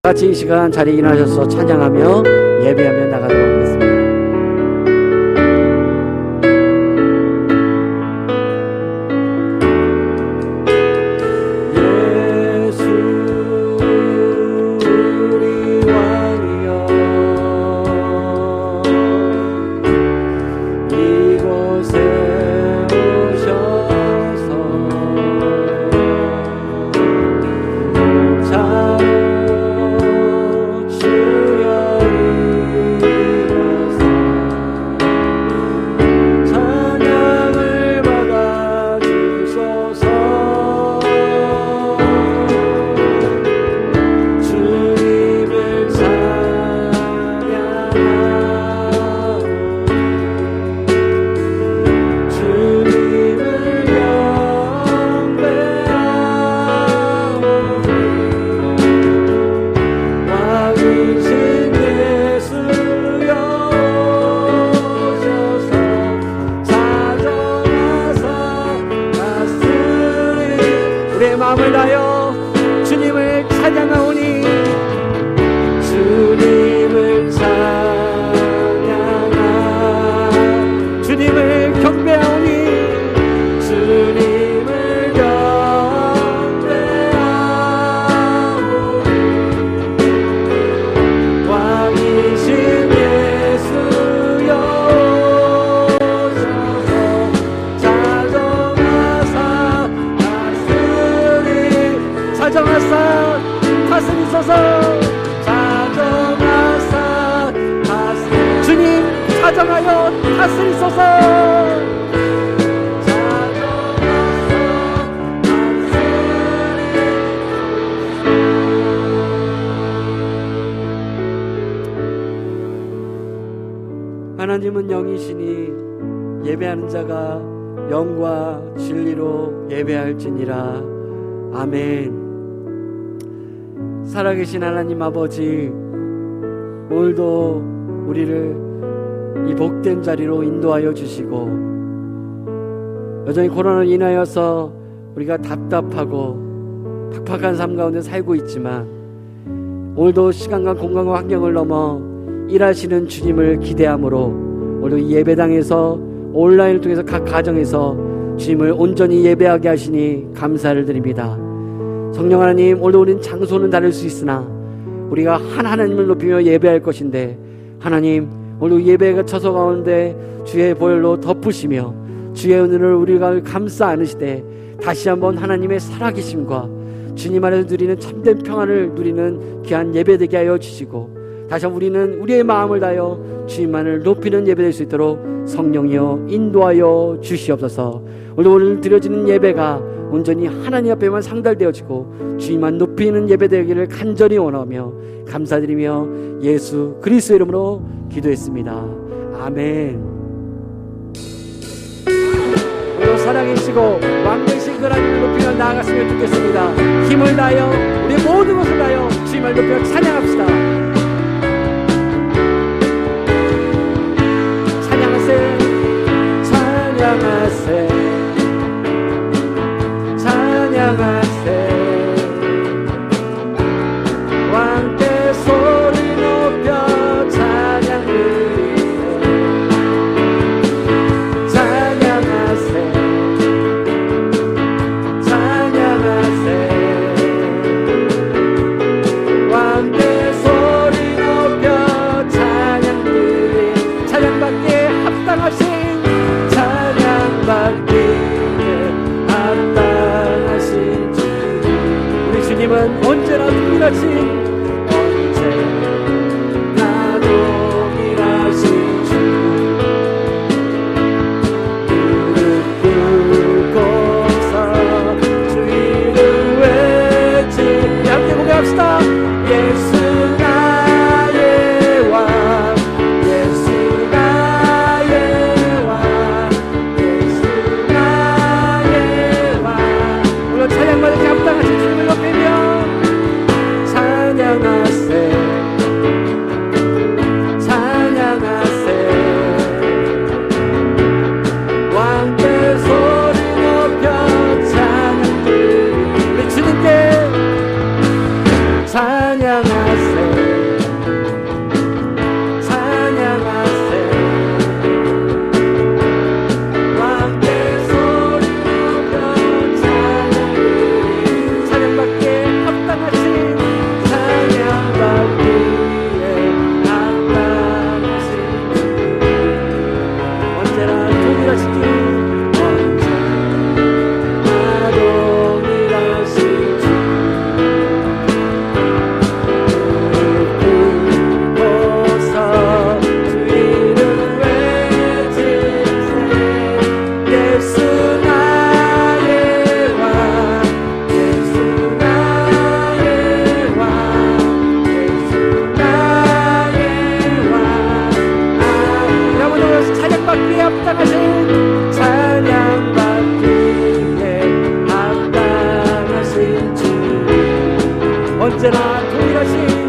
같이 이 시간 자리에 일어나셔서 찬양하며 예배하며 나가도록 하겠습니다. 마음을 다하여 주님을 찬양하오니 주님을 찬양하 주님을 경배하오니 주님을 경배하오니 왕이신 예수여 오셔서 자정하사 다스리소서 자정하사 주님 자정하여 다스리소서 하나님은 영이시니 예배하는 자가 영과 진리로 예배할지니라. 아멘. 살아계신 하나님 아버지, 오늘도 우리를 이 복된 자리로 인도하여 주시고, 여전히 코로나로 인하여서 우리가 답답하고 팍팍한 삶 가운데 살고 있지만, 오늘도 시간과 공간과 환경을 넘어 일하시는 주님을 기대함으로 오늘 이 예배당에서 온라인을 통해서 각 가정에서 주님을 온전히 예배하게 하시니 감사를 드립니다. 성령 하나님, 오늘 우리는 장소는 다를 수 있으나 우리가 하나님을 높이며 예배할 것인데, 하나님 오늘 예배가 처소 가운데 주의 보혈로 덮으시며 주의 은혜를 우리가 감싸 안으시되 다시 한번 하나님의 살아계심과 주님 안에서 누리는 참된 평안을 누리는 귀한 예배 되게 하여 주시고, 다시 한번 우리는 우리의 마음을 다하여 주님만을 높이는 예배 될 수 있도록 성령이여 인도하여 주시옵소서. 오늘 드려지는 예배가 온전히 하나님 앞에만 상달되어지고 주님만 높이는 예배 되기를 간절히 원하며 감사드리며 예수 그리스도의 이름으로 기도했습니다. 아멘. 오늘 살아계시고 왕되신 그 하나님을 높이며 나아갔으면 좋겠습니다. 힘을 다하여 우리 모든 것을 다하여 주님을 높이며 찬양합시다. 찬양하세 찬양하세 왕께 소리 높여 찬양 드리세 찬양하세 찬양하세 왕께 소리 높여 찬양 드리 찬양받기에 합당하신 합당하신 주 우리 주님은 언제나 동일하신 언제나 동일하신 주 무릎 꿇고서 주 이름 외치 함께 고백합시다. 예수 나의 왕 예수 나의 왕 예수 찬양받을 합당하신 주님을 높이며 찬양받기 언제나 동일하신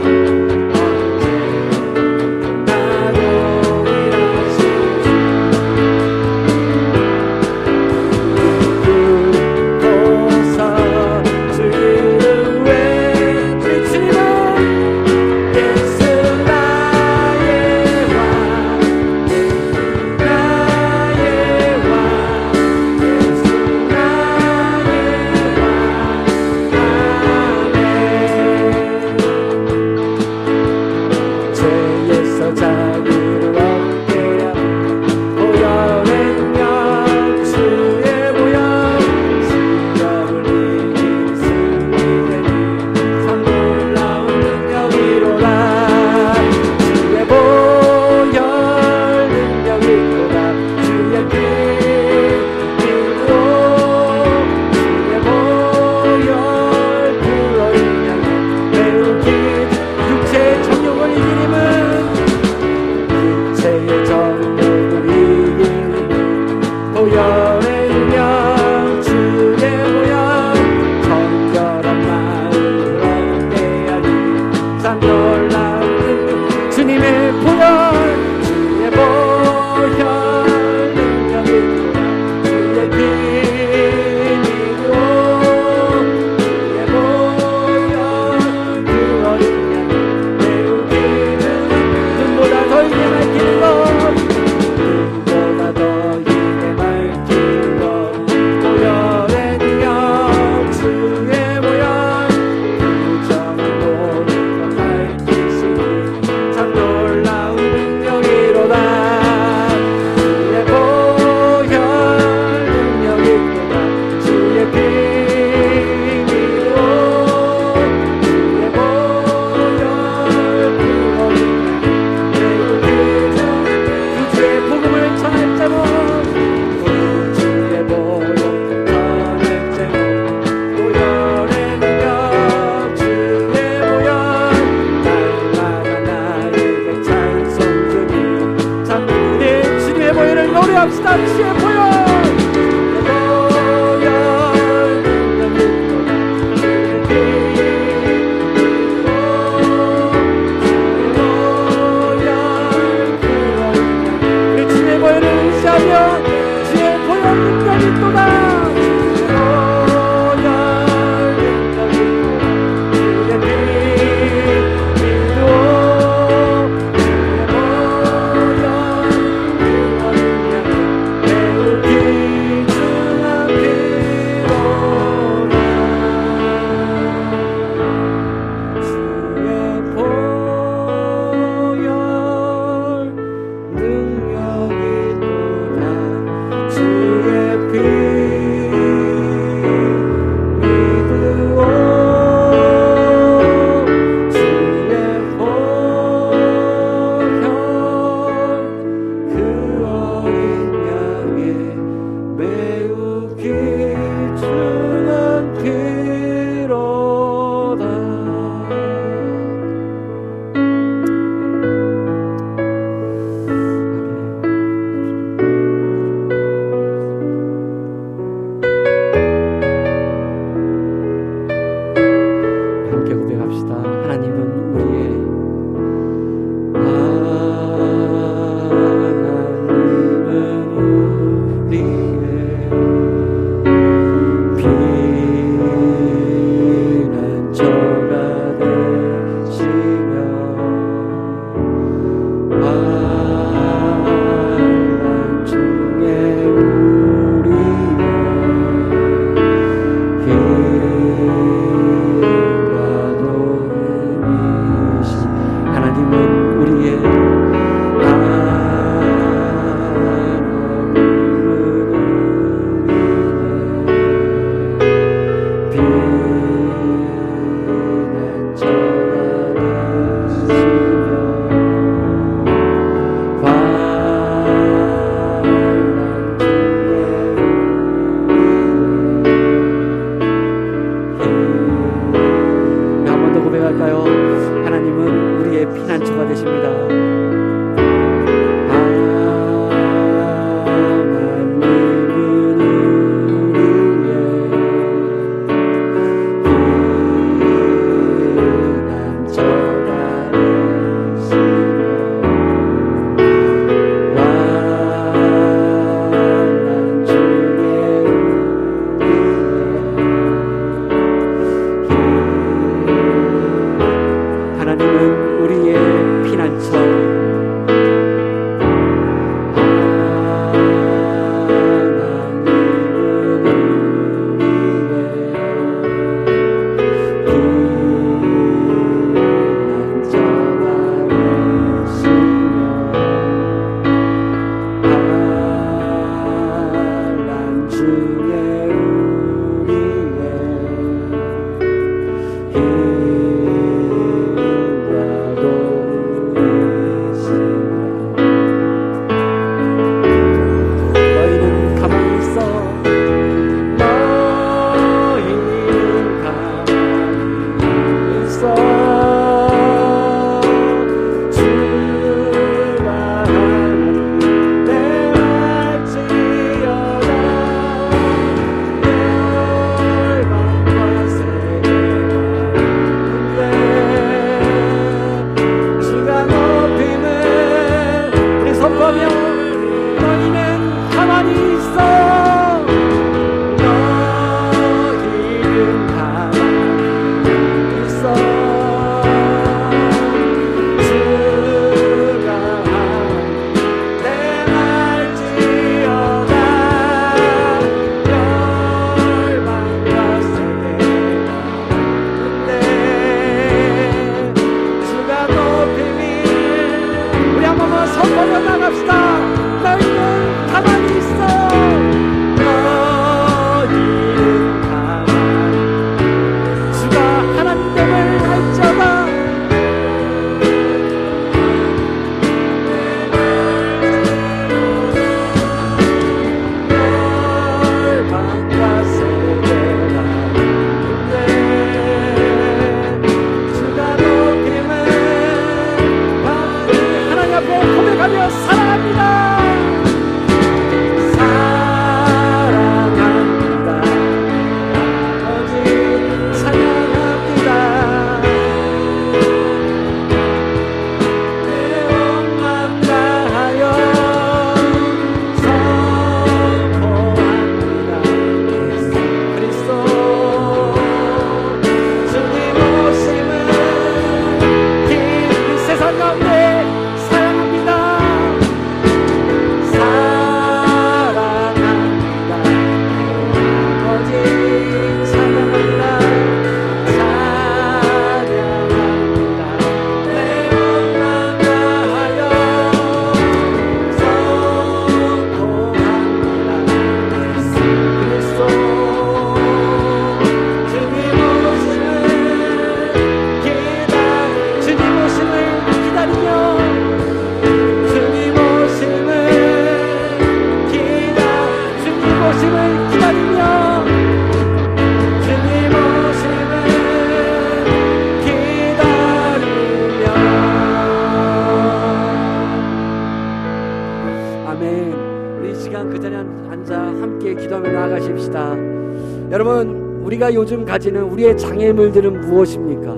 우리가 요즘 가지는 우리의 장애물들은 무엇입니까?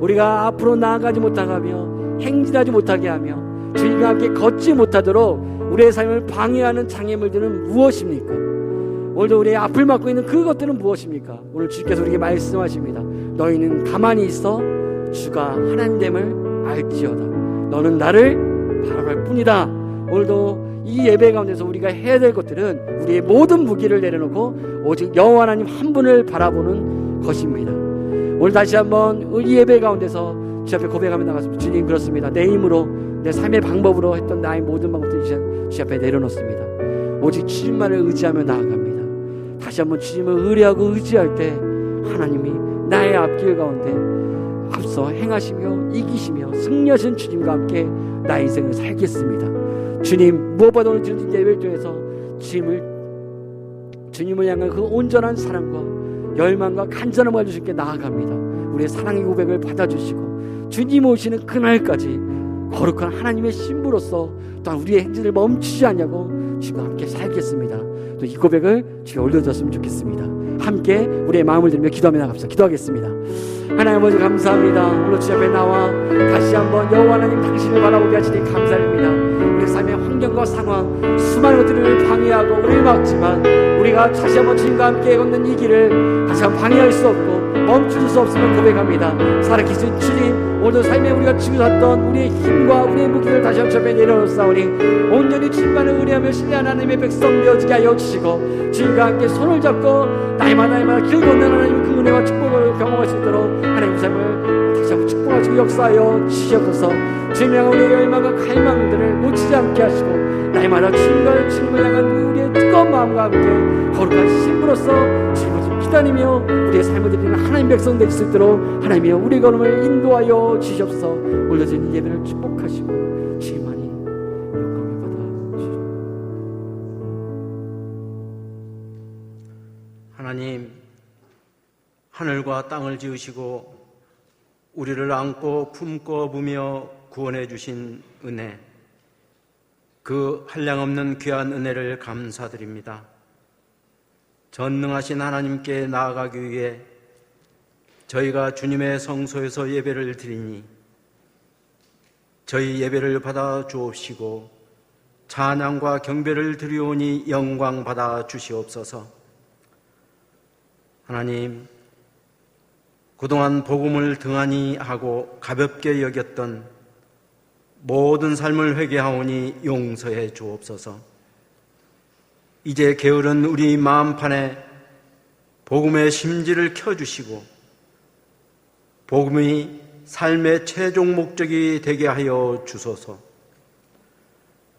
우리가 앞으로 나아가지 못하며 행진하지 못하게 하며 주님과 함께 걷지 못하도록 우리의 삶을 방해하는 장애물들은 무엇입니까? 오늘도 우리의 앞을 막고 있는 그것들은 무엇입니까? 오늘 주께서 우리에게 말씀하십니다. 너희는 가만히 있어 주가 하나님됨을 알지어다. 너는 나를 바라볼 뿐이다. 오늘도 이 예배 가운데서 우리가 해야 될 것들은 우리의 모든 무기를 내려놓고 오직 여호와 하나님 한 분을 바라보는 것입니다. 오늘 다시 한번 이 예배 가운데서 주 앞에 고백하며 나갔습니다. 주님, 그렇습니다. 내 힘으로 내 삶의 방법으로 했던 나의 모든 방법들을 주 앞에 내려놓습니다. 오직 주님만을 의지하며 나아갑니다. 다시 한번 주님을 의뢰하고 의지할 때 하나님이 나의 앞길 가운데 앞서 행하시며 이기시며 승리하신 주님과 함께 나의 인생을 살겠습니다. 주님, 무엇보다 오늘 주님 예배를 통해서 주님을 향한 그 온전한 사랑과 열망과 간절함을 주님께 나아갑니다. 우리의 사랑의 고백을 받아주시고 주님 오시는 그날까지 거룩한 하나님의 신부로서 또한 우리의 행진을 멈추지 않냐고 주님과 함께 살겠습니다. 또 이 고백을 주에 올려줬으면 좋겠습니다. 함께 우리의 마음을 들며 기도하며 나갑시다. 기도하겠습니다. 하나님 아버지, 감사합니다. 오늘 주 앞에 나와 다시 한번 여호와 하나님 당신을 바라보게 하시니 감사드립니다. 우리 삶의 환경과 상황, 수많은 것들을 방해하고 우리를 막지만 우리가 다시 한번 주님과 함께 걷는 이 길을 다시 한번 방해할 수 없고 멈출 수 없음을 고백합니다. 살아계신 주님, 오늘도 삶에 우리가 지고샀던 우리의 힘과 우리의 무기를 다시 한번 주 앞에 내려놓사오니 온전히 주님만을 의뢰하며 신뢰하는 하나님의 백성 되어지게 하여 주시고 주님과 함께 손을 잡고 날마다 길 걷는 하나님 그 은혜와 축복을 경험할 수 있도록 하나님의 삶을 다시 한번 축복하시고 역사하여 주시옵소서. 주님을 향한 우리의 열망과 갈망들을 놓치지 않게 하시고 날마다 주님을 향한 우리의 뜨거운 마음과 함께 거룩한 신부로서 주님을 기다리며 우리의 삶을 드리는 하나님 백성 될 수 있도록 하나님이여 우리의 걸음을 인도하여 주시옵소서. 올려진 예배를 축복하시고 주님만이 영광을 받아 주시옵소서. 하나님, 하늘과 땅을 지으시고 우리를 안고 품고 업으며 구원해 주신 은혜, 그 한량없는 귀한 은혜를 감사드립니다. 전능하신 하나님께 나아가기 위해 저희가 주님의 성소에서 예배를 드리니 저희 예배를 받아 주옵시고 찬양과 경배를 드리오니 영광 받아 주시옵소서. 하나님, 그동안 복음을 등한히 하고 가볍게 여겼던 모든 삶을 회개하오니 용서해 주옵소서. 이제 게으른 우리 마음판에 복음의 심지를 켜주시고 복음이 삶의 최종 목적이 되게 하여 주소서.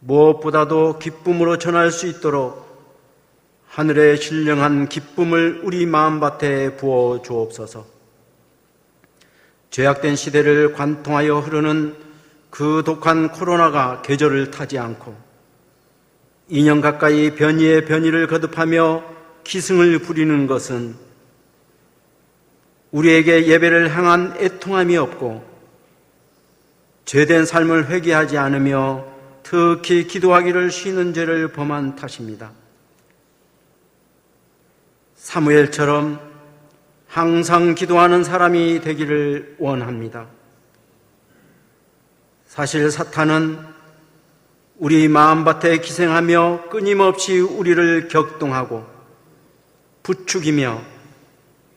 무엇보다도 기쁨으로 전할 수 있도록 하늘의 신령한 기쁨을 우리 마음밭에 부어 주옵소서. 죄악된 시대를 관통하여 흐르는 그 독한 코로나가 계절을 타지 않고 2년 가까이 변이에 변이를 거듭하며 기승을 부리는 것은 우리에게 예배를 향한 애통함이 없고 죄된 삶을 회개하지 않으며 특히 기도하기를 쉬는 죄를 범한 탓입니다. 사무엘처럼 항상 기도하는 사람이 되기를 원합니다. 사실 사탄은 우리 마음밭에 기생하며 끊임없이 우리를 격동하고 부추기며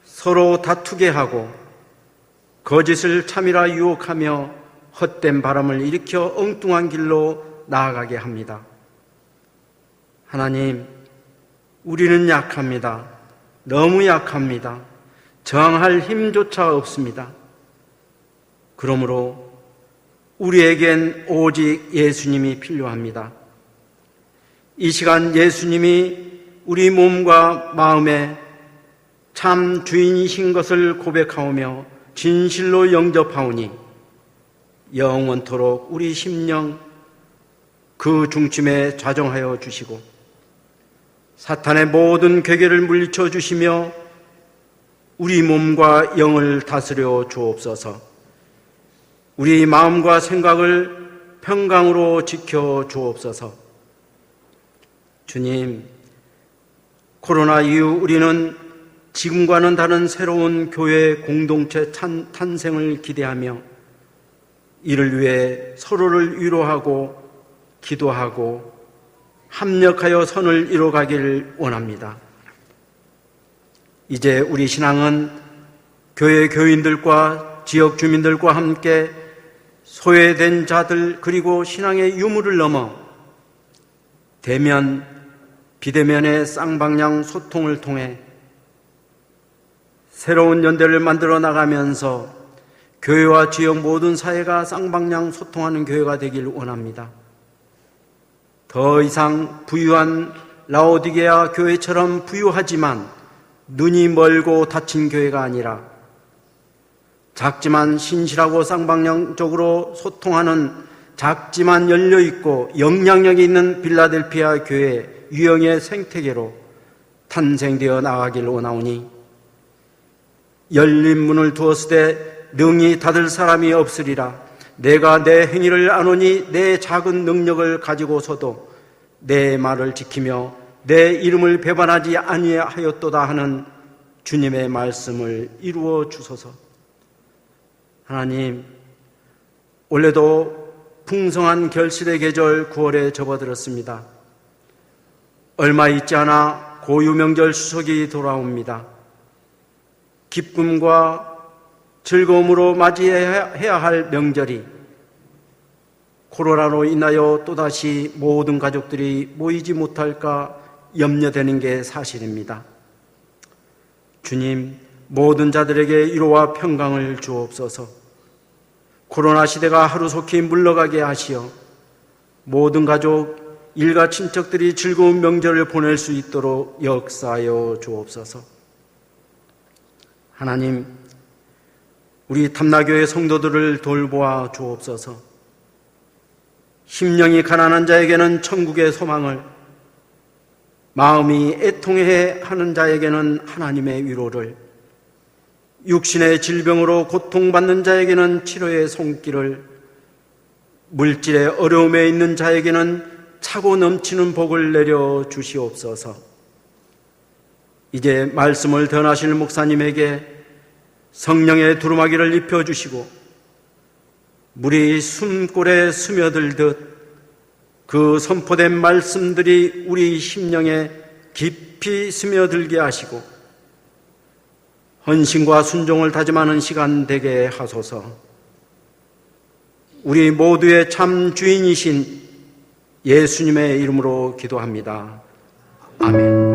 서로 다투게 하고 거짓을 참이라 유혹하며 헛된 바람을 일으켜 엉뚱한 길로 나아가게 합니다. 하나님, 우리는 약합니다. 너무 약합니다. 저항할 힘조차 없습니다. 그러므로 우리에겐 오직 예수님이 필요합니다. 이 시간 예수님이 우리 몸과 마음에 참 주인이신 것을 고백하오며 진실로 영접하오니 영원토록 우리 심령 그 중심에 좌정하여 주시고 사탄의 모든 괴계를 물리쳐 주시며 우리 몸과 영을 다스려 주옵소서. 우리 마음과 생각을 평강으로 지켜 주옵소서. 주님, 코로나 이후 우리는 지금과는 다른 새로운 교회 공동체 탄생을 기대하며 이를 위해 서로를 위로하고 기도하고 합력하여 선을 이뤄가길 원합니다. 이제 우리 신앙은 교회 교인들과 지역 주민들과 함께 소외된 자들 그리고 신앙의 유무를 넘어 대면, 비대면의 쌍방향 소통을 통해 새로운 연대를 만들어 나가면서 교회와 지역 모든 사회가 쌍방향 소통하는 교회가 되길 원합니다. 더 이상 부유한 라오디게아 교회처럼 부유하지만 눈이 멀고 닫힌 교회가 아니라 작지만 신실하고 쌍방향적으로 소통하는 작지만 열려있고 영향력이 있는 빌라델피아 교회 유형의 생태계로 탄생되어 나가길 원하오니 열린 문을 두었으되 능히 닫을 사람이 없으리라. 내가 내 행위를 아노니 내 작은 능력을 가지고서도 내 말을 지키며 내 이름을 배반하지 아니하였도다 하는 주님의 말씀을 이루어 주소서. 하나님, 올해도 풍성한 결실의 계절 9월에 접어들었습니다. 얼마 있지 않아 고유명절 추석이 돌아옵니다. 기쁨과 즐거움으로 맞이해야 할 명절이 코로나로 인하여 또다시 모든 가족들이 모이지 못할까 염려되는 게 사실입니다. 주님, 모든 자들에게 위로와 평강을 주옵소서. 코로나 시대가 하루속히 물러가게 하시어 모든 가족, 일가 친척들이 즐거운 명절을 보낼 수 있도록 역사하여 주옵소서. 하나님, 우리 탐나교회 성도들을 돌보아 주옵소서. 심령이 가난한 자에게는 천국의 소망을, 마음이 애통해 하는 자에게는 하나님의 위로를, 육신의 질병으로 고통받는 자에게는 치료의 손길을, 물질의 어려움에 있는 자에게는 차고 넘치는 복을 내려 주시옵소서. 이제 말씀을 전하실 목사님에게 성령의 두루마기를 입혀주시고 물이 숨골에 스며들듯 그 선포된 말씀들이 우리 심령에 깊이 스며들게 하시고 헌신과 순종을 다짐하는 시간 되게 하소서. 우리 모두의 참 주인이신 예수님의 이름으로 기도합니다. 아멘.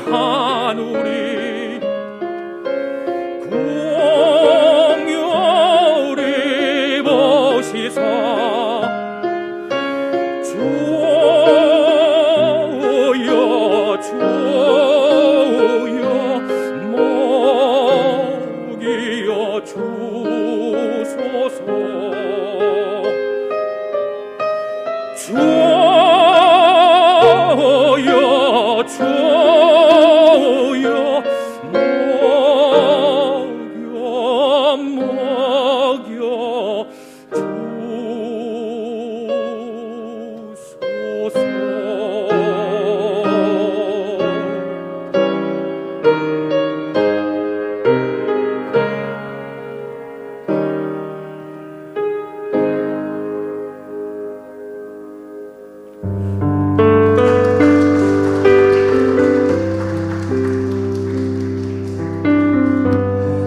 하누리 공유리 보시사 주여 주여 먹이여 주소서 주여 주여 먹여 주소서.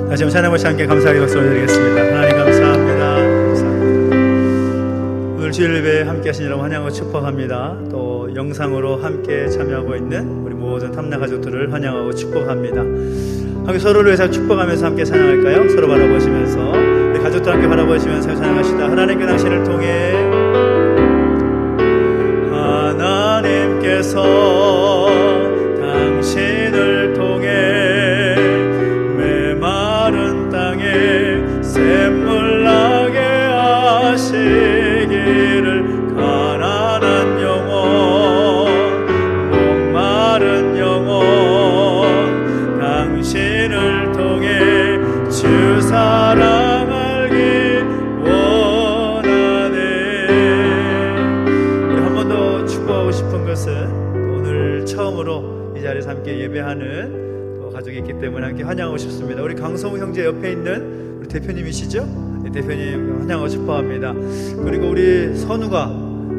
다시 한번 찬양하시 함께 감사하게 박수 올려드리겠습니다. 하나님 감사합니다. 오늘 주일 예배에 함께 하시느라고 환영하고 축복합니다. 또 영상으로 함께 참여하고 있는 우리 모든 탐나 가족들을 환영하고 축복합니다. 함께 서로를 위해서 축복하면서 함께 찬양할까요? 서로 바라보시면서 우리 가족들 함께 바라보시면서 찬양하시다. 하나님께 당신을 통해 하나님께서 당신을 통해 샘물 나게 하시기를 가난한 영혼 목마른 영혼 당신을 통해 주 사랑 알기 원하네. 우리 한 번 더 축복하고 싶은 것은 오늘 처음으로 이 자리에서 함께 예배하는 가족이 있기 때문에 함께 환영하고 싶습니다. 우리 강성우 형제 옆에 있는 우리 대표님이시죠? 네, 대표님 환영하고 싶어합니다. 그리고 우리 선우가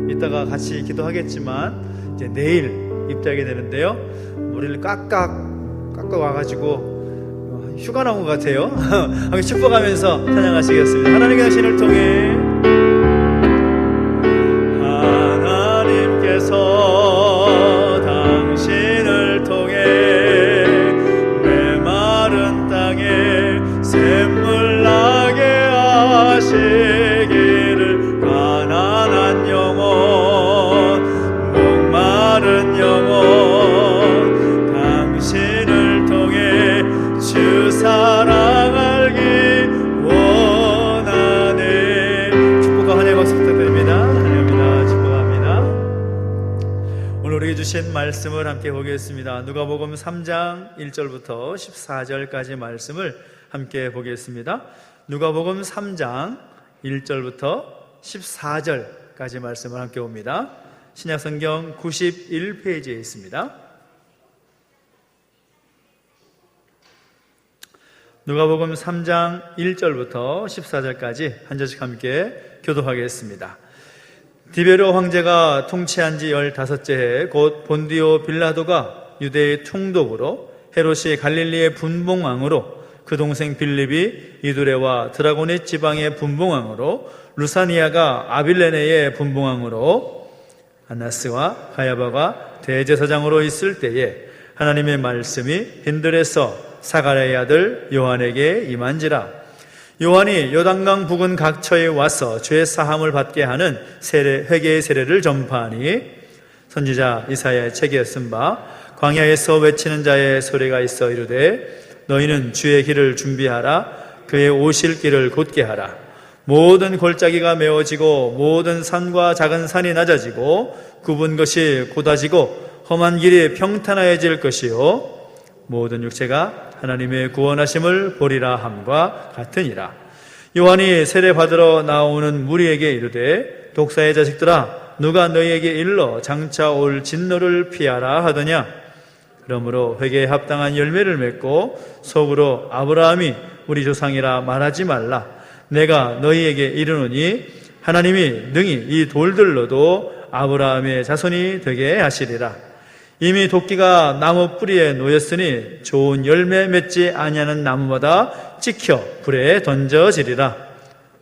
이따가 같이 기도하겠지만 이제 내일 입대하게 되는데요. 머리를 깍깍 와가지고 휴가 나온 것 같아요. 함께 축복하면서 찬양하시겠습니다. 하나님의 당신을 통해 하나님께서 당신을 통해 샘물 나게 하시기를 가난한 영혼 목마른 영혼 당신을 통해 주 사랑 알기 원하네. 축복과 환영의 박수 부탁드립니다. 환영합니다. 축복합니다. 오늘 우리에게 주신 말씀을 함께 보겠습니다. 누가복음 3장 1절부터 14절까지 말씀을 함께 보겠습니다. 누가복음 3장 1절부터 14절까지 말씀을 함께 봅니다. 신약성경 91페이지에 있습니다. 누가복음 3장 1절부터 14절까지 한 절씩 함께 교독하겠습니다. 디베로 황제가 통치한 지 15째 해 곧 본디오 빌라도가 유대의 총독으로 헤롯이 갈릴리의 분봉왕으로 그 동생 빌립이 이두레와 드라고니 지방의 분봉왕으로 루사니아가 아빌레네의 분봉왕으로 안나스와 가야바가 대제사장으로 있을 때에 하나님의 말씀이 빈들에서 사가랴의 아들 요한에게 임한지라. 요한이 요단강 부근 각처에 와서 죄 사함을 받게 하는 회개의 세례를 전파하니 선지자 이사야의 책에 쓴 바 광야에서 외치는 자의 소리가 있어 이르되 너희는 주의 길을 준비하라. 그의 오실 길을 곧게 하라. 모든 골짜기가 메워지고 모든 산과 작은 산이 낮아지고 굽은 것이 곧아지고 험한 길이 평탄하여질 것이요 모든 육체가 하나님의 구원하심을 보리라 함과 같으니라. 요한이 세례 받으러 나오는 무리에게 이르되 독사의 자식들아 누가 너희에게 일러 장차 올 진노를 피하라 하더냐. 그러므로 회개에 합당한 열매를 맺고 속으로 아브라함이 우리 조상이라 말하지 말라. 내가 너희에게 이르노니 하나님이 능히 이 돌들로도 아브라함의 자손이 되게 하시리라. 이미 도끼가 나무 뿌리에 놓였으니 좋은 열매 맺지 아니하는 나무마다 찍혀 불에 던져지리라.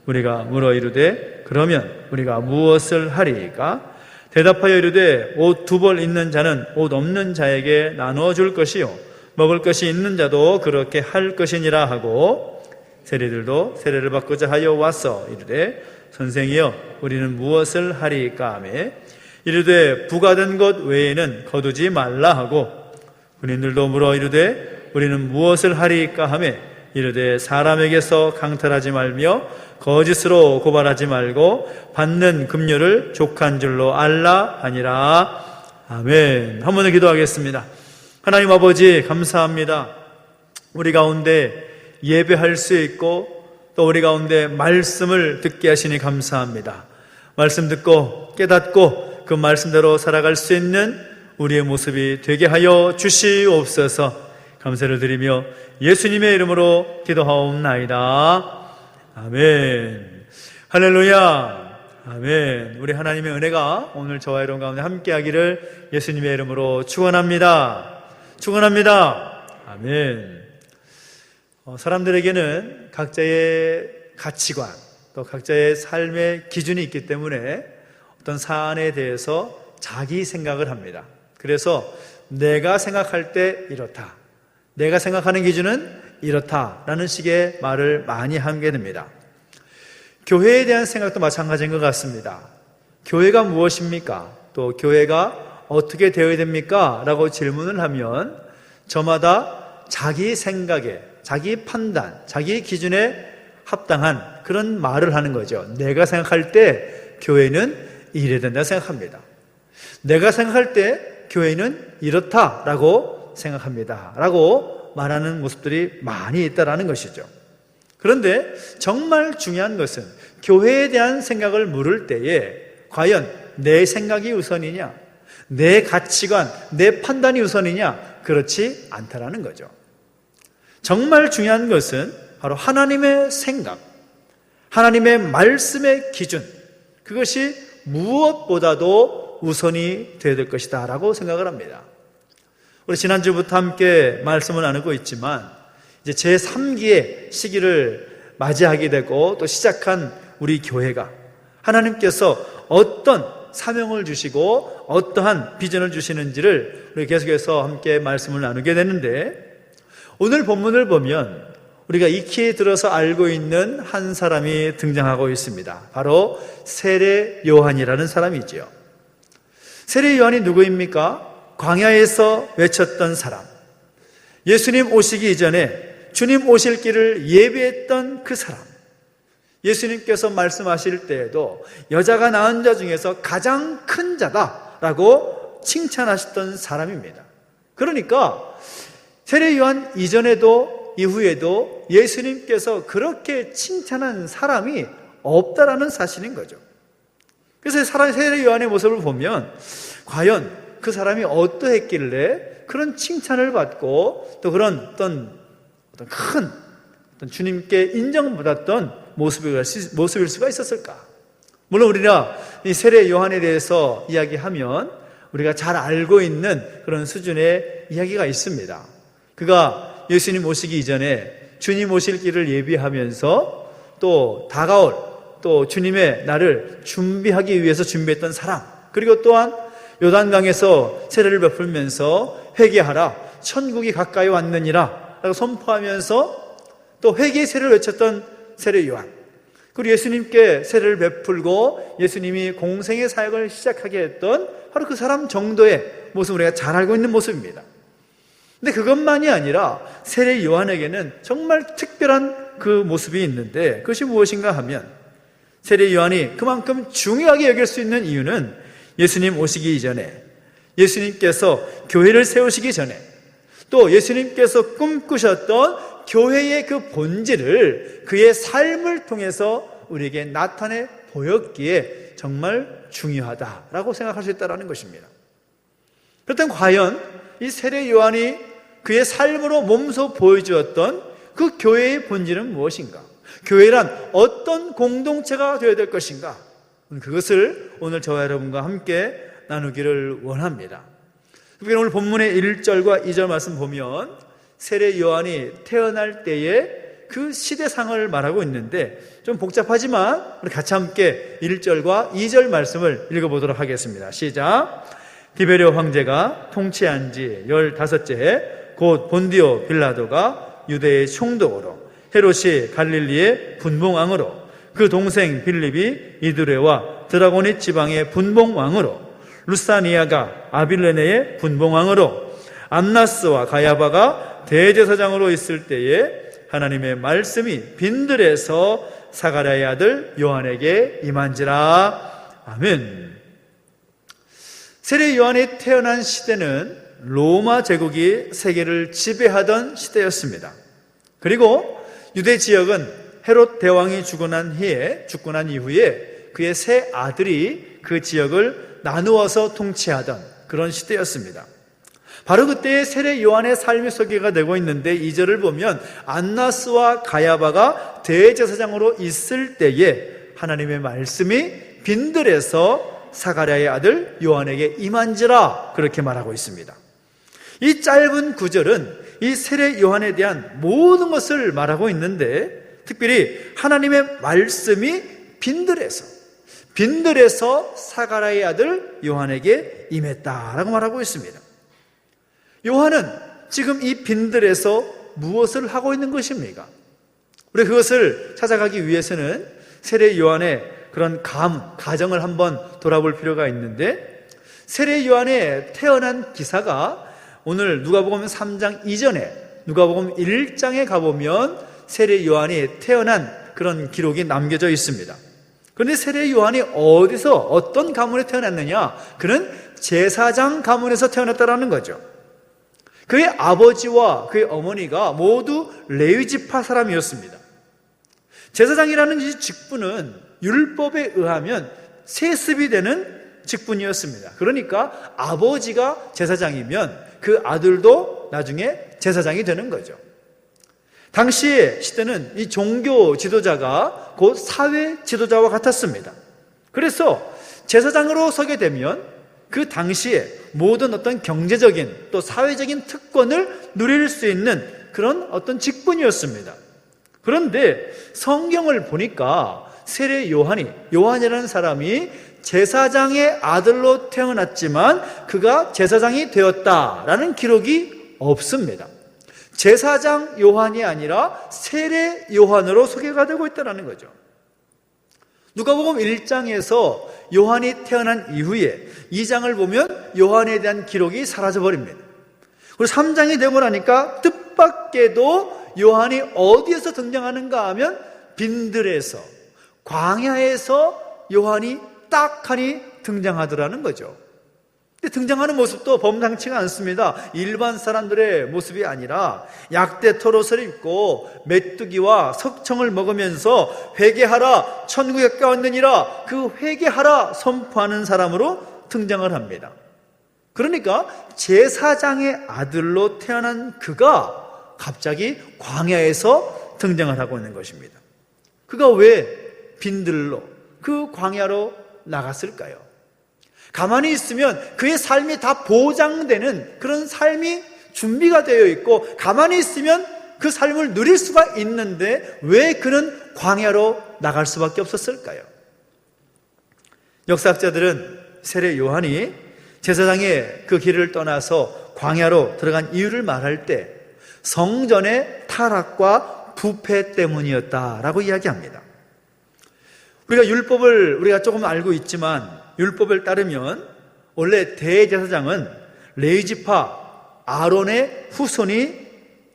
우리가 물어 이르되 그러면 우리가 무엇을 하리이까? 대답하여 이르되 옷 두 벌 있는 자는 옷 없는 자에게 나누어 줄 것이요 먹을 것이 있는 자도 그렇게 할 것이니라 하고 세리들도 세례를 받고자 하여 왔어 이르되 선생이여 우리는 무엇을 하리이까 하매 이르되 부가된 것 외에는 거두지 말라 하고 군인들도 물어 이르되 우리는 무엇을 하리이까 하매 이르되 사람에게서 강탈하지 말며 거짓으로 고발하지 말고 받는 급료를 족한 줄로 알라 하니라. 아멘. 한 번 더 기도하겠습니다. 하나님 아버지 감사합니다. 우리 가운데 예배할 수 있고 또 우리 가운데 말씀을 듣게 하시니 감사합니다. 말씀 듣고 깨닫고 그 말씀대로 살아갈 수 있는 우리의 모습이 되게 하여 주시옵소서. 감사를 드리며 예수님의 이름으로 기도하옵나이다. 아멘. 할렐루야. 아멘. 우리 하나님의 은혜가 오늘 저와 여러분 가운데 함께하기를 예수님의 이름으로 축원합니다. 축원합니다. 아멘. 사람들에게는 각자의 가치관 또 각자의 삶의 기준이 있기 때문에 어떤 사안에 대해서 자기 생각을 합니다. 그래서 내가 생각할 때 이렇다, 내가 생각하는 기준은 이렇다라는 식의 말을 많이 하게 됩니다. 교회에 대한 생각도 마찬가지인 것 같습니다. 교회가 무엇입니까? 또 교회가 어떻게 되어야 됩니까? 라고 질문을 하면 저마다 자기 생각에, 자기 판단, 자기 기준에 합당한 그런 말을 하는 거죠. 내가 생각할 때 교회는 이래야 된다 생각합니다. 내가 생각할 때 교회는 이렇다라고 생각합니다 라고 말하는 모습들이 많이 있다라는 것이죠. 그런데 정말 중요한 것은 교회에 대한 생각을 물을 때에 과연 내 생각이 우선이냐, 내 가치관, 내 판단이 우선이냐, 그렇지 않다라는 거죠. 정말 중요한 것은 바로 하나님의 생각, 하나님의 말씀의 기준, 그것이 무엇보다도 우선이 되어야 될 것이다 라고 생각을 합니다. 우리 지난주부터 함께 말씀을 나누고 있지만 이제 제3기의 시기를 맞이하게 되고 또 시작한 우리 교회가 하나님께서 어떤 사명을 주시고 어떠한 비전을 주시는지를 우리 계속해서 함께 말씀을 나누게 되는데, 오늘 본문을 보면 우리가 익히 들어서 알고 있는 한 사람이 등장하고 있습니다. 바로 세례 요한이라는 사람이지요. 세례 요한이 누구입니까? 광야에서 외쳤던 사람, 예수님 오시기 이전에 주님 오실 길을 예비했던 그 사람, 예수님께서 말씀하실 때에도 여자가 낳은 자 중에서 가장 큰 자다라고 칭찬하셨던 사람입니다. 그러니까 세례 요한 이전에도 이후에도 예수님께서 그렇게 칭찬한 사람이 없다라는 사실인 거죠. 그래서 세례 요한의 모습을 보면 과연 그 사람이 어떠했길래 그런 칭찬을 받고 또 그런 어떤 큰 주님께 인정받았던 모습일 수가 있었을까? 물론 우리가 이 세례 요한에 대해서 이야기하면 우리가 잘 알고 있는 그런 수준의 이야기가 있습니다. 그가 예수님 오시기 이전에 주님 오실 길을 예비하면서 또 다가올 또 주님의 날을 준비하기 위해서 준비했던 사람, 그리고 또한 요단강에서 세례를 베풀면서 회개하라, 천국이 가까이 왔느니라 라고 선포하면서 또 회개의 세례를 외쳤던 세례 요한, 그리고 예수님께 세례를 베풀고 예수님이 공생의 사역을 시작하게 했던 바로 그 사람 정도의 모습을 우리가 잘 알고 있는 모습입니다. 근데 그것만이 아니라 세례 요한에게는 정말 특별한 그 모습이 있는데 그것이 무엇인가 하면 세례 요한이 그만큼 중요하게 여길 수 있는 이유는 예수님 오시기 이전에, 예수님께서 교회를 세우시기 전에, 또 예수님께서 꿈꾸셨던 교회의 그 본질을 그의 삶을 통해서 우리에게 나타내 보였기에 정말 중요하다라고 생각할 수 있다는 것입니다. 그렇다면 과연 이 세례 요한이 그의 삶으로 몸소 보여주었던 그 교회의 본질은 무엇인가? 교회란 어떤 공동체가 되어야 될 것인가? 그것을 오늘 저와 여러분과 함께 나누기를 원합니다. 오늘 본문의 1절과 2절 말씀 보면 세례 요한이 태어날 때의 그 시대상을 말하고 있는데 좀 복잡하지만 우리 같이 함께 1절과 2절 말씀을 읽어보도록 하겠습니다. 시작. 디베레오 황제가 통치한 지 15째 해 곧 본디오 빌라도가 유대의 총독으로, 헤롯이 갈릴리의 분봉왕으로, 그 동생 빌립이 이두레와 드라고니 지방의 분봉왕으로, 루사니아가 아빌레네의 분봉왕으로, 안나스와 가야바가 대제사장으로 있을 때에 하나님의 말씀이 빈들에서 사가랴의 아들 요한에게 임한지라. 아멘. 세례 요한이 태어난 시대는 로마 제국이 세계를 지배하던 시대였습니다. 그리고 유대 지역은 헤롯 대왕이 죽고 난 이후에 그의 세 아들이 그 지역을 나누어서 통치하던 그런 시대였습니다. 바로 그때의 세례 요한의 삶이 소개가 되고 있는데 2절을 보면 안나스와 가야바가 대제사장으로 있을 때에 하나님의 말씀이 빈들에서 사가랴의 아들 요한에게 임한지라 그렇게 말하고 있습니다. 이 짧은 구절은 이 세례 요한에 대한 모든 것을 말하고 있는데 특별히 하나님의 말씀이 빈들에서 사가랴의 아들 요한에게 임했다라고 말하고 있습니다. 요한은 지금 이 빈들에서 무엇을 하고 있는 것입니까? 우리 그것을 찾아가기 위해서는 세례 요한의 그런 가정을 한번 돌아볼 필요가 있는데 세례 요한의 태어난 기사가 오늘 누가복음 3장 이전에 누가복음 1장에 가보면 세례 요한이 태어난 그런 기록이 남겨져 있습니다. 그런데 세례 요한이 어디서 어떤 가문에 태어났느냐? 그는 제사장 가문에서 태어났다라는 거죠. 그의 아버지와 그의 어머니가 모두 레위지파 사람이었습니다. 제사장이라는 이 직분은 율법에 의하면 세습이 되는 직분이었습니다. 그러니까 아버지가 제사장이면 그 아들도 나중에 제사장이 되는 거죠. 당시의 시대는 이 종교 지도자가 곧 사회 지도자와 같았습니다. 그래서 제사장으로 서게 되면 그 당시에 모든 어떤 경제적인 또 사회적인 특권을 누릴 수 있는 그런 어떤 직분이었습니다. 그런데 성경을 보니까 세례 요한이라는 사람이 제사장의 아들로 태어났지만 그가 제사장이 되었다라는 기록이 없습니다. 제사장 요한이 아니라 세례 요한으로 소개가 되고 있다는 거죠. 누가복음 1장에서 요한이 태어난 이후에 2장을 보면 요한에 대한 기록이 사라져버립니다. 그리고 3장이 되고 나니까 뜻밖에도 요한이 어디에서 등장하는가 하면 빈들에서, 광야에서 요한이 딱하니 등장하더라는 거죠. 근데 등장하는 모습도 범상치가 않습니다. 일반 사람들의 모습이 아니라 약대 털옷을 입고 메뚜기와 석청을 먹으면서 회개하라 천국에 가까웠느니라 그 회개하라 선포하는 사람으로 등장을 합니다. 그러니까 제사장의 아들로 태어난 그가 갑자기 광야에서 등장을 하고 있는 것입니다. 그가 왜 빈들로 그 광야로 나갔을까요? 가만히 있으면 그의 삶이 다 보장되는 그런 삶이 준비가 되어 있고 가만히 있으면 그 삶을 누릴 수가 있는데 왜 그는 광야로 나갈 수밖에 없었을까요? 역사학자들은 세례 요한이 제사장의 그 길을 떠나서 광야로 들어간 이유를 말할 때 성전의 타락과 부패 때문이었다라고 이야기합니다. 우리가 율법을 우리가 조금 알고 있지만 율법을 따르면 원래 대제사장은 레위지파 아론의 후손이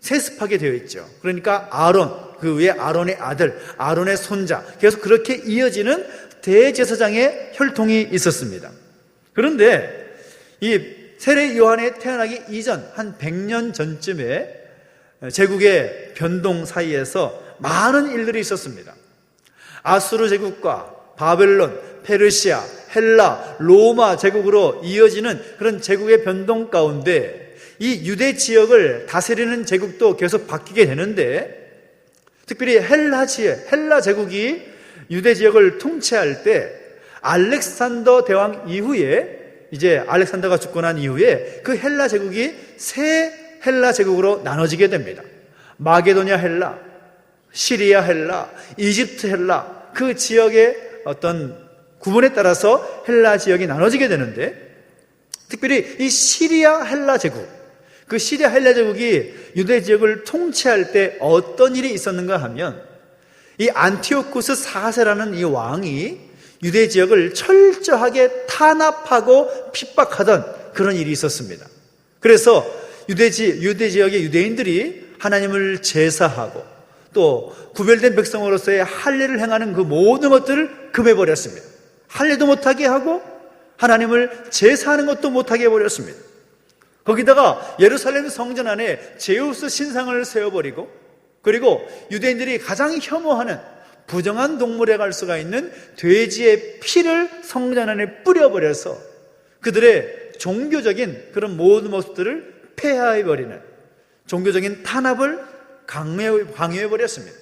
세습하게 되어 있죠. 그러니까 아론, 그 위에 아론의 아들, 아론의 손자, 계속 그렇게 이어지는 대제사장의 혈통이 있었습니다. 그런데 이 세례 요한이 태어나기 이전 한 100년 전쯤에 제국의 변동 사이에서 많은 일들이 있었습니다. 아수르 제국과 바벨론, 페르시아, 헬라, 로마 제국으로 이어지는 그런 제국의 변동 가운데 이 유대 지역을 다스리는 제국도 계속 바뀌게 되는데, 특별히 헬라 제국이 유대 지역을 통치할 때 알렉산더 대왕 이후에, 이제 알렉산더가 죽고 난 이후에 그 헬라 제국이 세 헬라 제국으로 나눠지게 됩니다. 마게도냐 헬라, 시리아 헬라, 이집트 헬라, 그 지역의 어떤 구분에 따라서 헬라 지역이 나눠지게 되는데, 특별히 이 시리아 헬라 제국, 그 시리아 헬라 제국이 유대 지역을 통치할 때 어떤 일이 있었는가 하면, 이 안티오쿠스 4세라는 이 왕이 유대 지역을 철저하게 탄압하고 핍박하던 그런 일이 있었습니다. 그래서 유대 지역의 유대인들이 하나님을 제사하고 또 구별된 백성으로서의 할례를 행하는 그 모든 것들을 금해버렸습니다. 할례도 못하게 하고 하나님을 제사하는 것도 못하게 해버렸습니다. 거기다가 예루살렘 성전 안에 제우스 신상을 세워버리고, 그리고 유대인들이 가장 혐오하는 부정한 동물에 갈 수가 있는 돼지의 피를 성전 안에 뿌려버려서 그들의 종교적인 그런 모든 모습들을 폐하해버리는 종교적인 탄압을 강요해버렸습니다.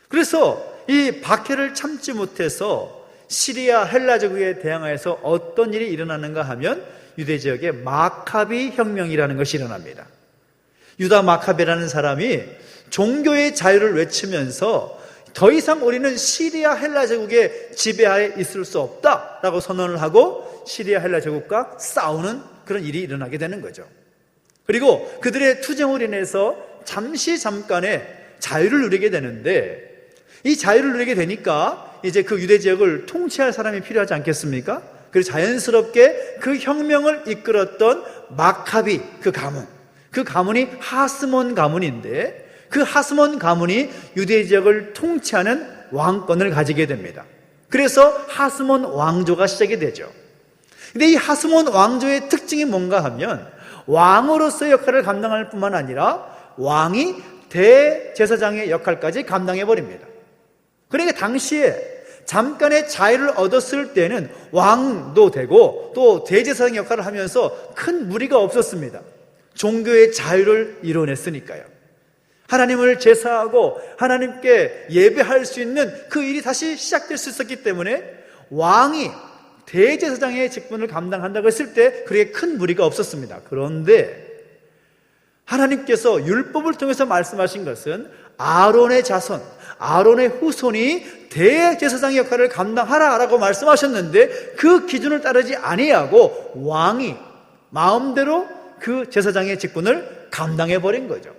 그래서 이 박해를 참지 못해서 시리아 헬라 제국에 대항하여서 어떤 일이 일어나는가 하면 유대 지역에 마카비 혁명이라는 것이 일어납니다. 유다 마카베라는 사람이 종교의 자유를 외치면서 더 이상 우리는 시리아 헬라 제국의 지배하에 있을 수 없다라고 선언을 하고 시리아 헬라 제국과 싸우는 그런 일이 일어나게 되는 거죠. 그리고 그들의 투쟁으로 인해서 잠깐의 자유를 누리게 되는데, 이 자유를 누리게 되니까 이제 그 유대 지역을 통치할 사람이 필요하지 않겠습니까? 그리고 자연스럽게 그 혁명을 이끌었던 마카비 그 가문이 하스몬 가문인데, 그 하스몬 가문이 유대 지역을 통치하는 왕권을 가지게 됩니다. 그래서 하스몬 왕조가 시작이 되죠. 근데 이 하스몬 왕조의 특징이 뭔가 하면 왕으로서의 역할을 감당할 뿐만 아니라 왕이 대제사장의 역할까지 감당해버립니다. 그러니까 당시에 잠깐의 자유를 얻었을 때는 왕도 되고 또 대제사장 역할을 하면서 큰 무리가 없었습니다. 종교의 자유를 이뤄냈으니까요. 하나님을 제사하고 하나님께 예배할 수 있는 그 일이 다시 시작될 수 있었기 때문에 왕이 대제사장의 직분을 감당한다고 했을 때 그렇게 큰 무리가 없었습니다. 그런데 하나님께서 율법을 통해서 말씀하신 것은 아론의 자손, 아론의 후손이 대제사장의 역할을 감당하라라고 말씀하셨는데, 그 기준을 따르지 아니하고 왕이 마음대로 그 제사장의 직분을 감당해버린 거죠.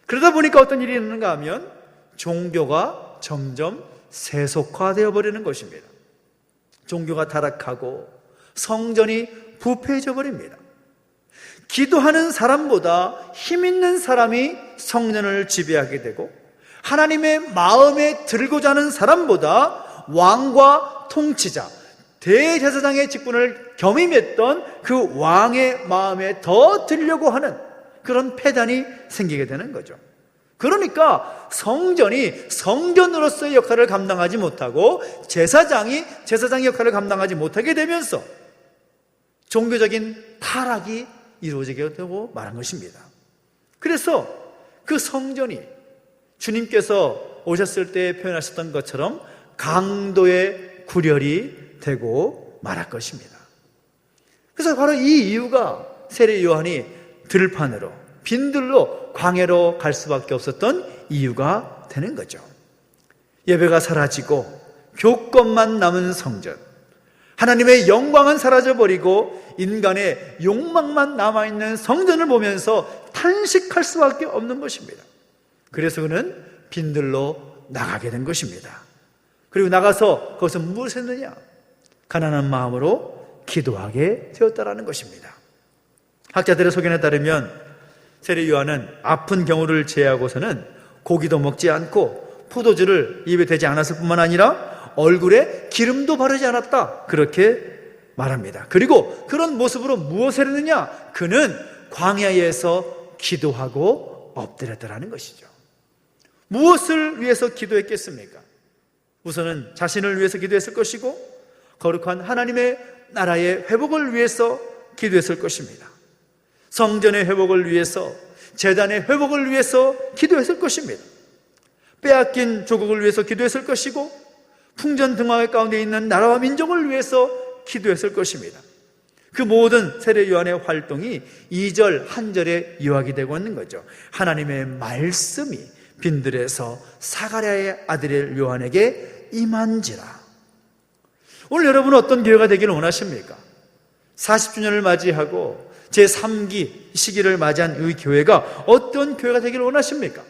그러다 보니까 어떤 일이 있는가 하면 종교가 점점 세속화되어 버리는 것입니다. 종교가 타락하고 성전이 부패해져 버립니다. 기도하는 사람보다 힘 있는 사람이 성전을 지배하게 되고, 하나님의 마음에 들고자 하는 사람보다 왕과 통치자, 대제사장의 직분을 겸임했던 그 왕의 마음에 더 들려고 하는 그런 폐단이 생기게 되는 거죠. 그러니까 성전이 성전으로서의 역할을 감당하지 못하고 제사장이 제사장의 역할을 감당하지 못하게 되면서 종교적인 타락이 이루어지게 되고 말한 것입니다. 그래서 그 성전이 주님께서 오셨을 때 표현하셨던 것처럼 강도의 구렬이 되고 말할 것입니다. 그래서 바로 이 이유가 세례 요한이 들판으로 빈들로 광야로 갈 수밖에 없었던 이유가 되는 거죠. 예배가 사라지고 교권만 남은 성전, 하나님의 영광은 사라져버리고 인간의 욕망만 남아있는 성전을 보면서 탄식할 수밖에 없는 것입니다. 그래서 그는 빈들로 나가게 된 것입니다. 그리고 나가서 거기서 무엇을 했느냐? 가난한 마음으로 기도하게 되었다라는 것입니다. 학자들의 소견에 따르면 세례 요한은 아픈 경우를 제하고서는 고기도 먹지 않고 포도주를 입에 대지 않았을 뿐만 아니라 얼굴에 기름도 바르지 않았다, 그렇게 말합니다. 그리고 그런 모습으로 무엇을 했느냐? 그는 광야에서 기도하고 엎드렸다라는 것이죠. 무엇을 위해서 기도했겠습니까? 우선은 자신을 위해서 기도했을 것이고 거룩한 하나님의 나라의 회복을 위해서 기도했을 것입니다. 성전의 회복을 위해서, 제단의 회복을 위해서 기도했을 것입니다. 빼앗긴 조국을 위해서 기도했을 것이고 풍전등화의 가운데 있는 나라와 민족을 위해서 기도했을 것입니다. 그 모든 세례 요한의 활동이 2절 한 절에 요약이 되고 있는 거죠. 하나님의 말씀이 빈들에서 사가랴의 아들의 요한에게 임한지라. 오늘 여러분은 어떤 교회가 되기를 원하십니까? 40주년을 맞이하고 제3기 시기를 맞이한 이 교회가 어떤 교회가 되기를 원하십니까?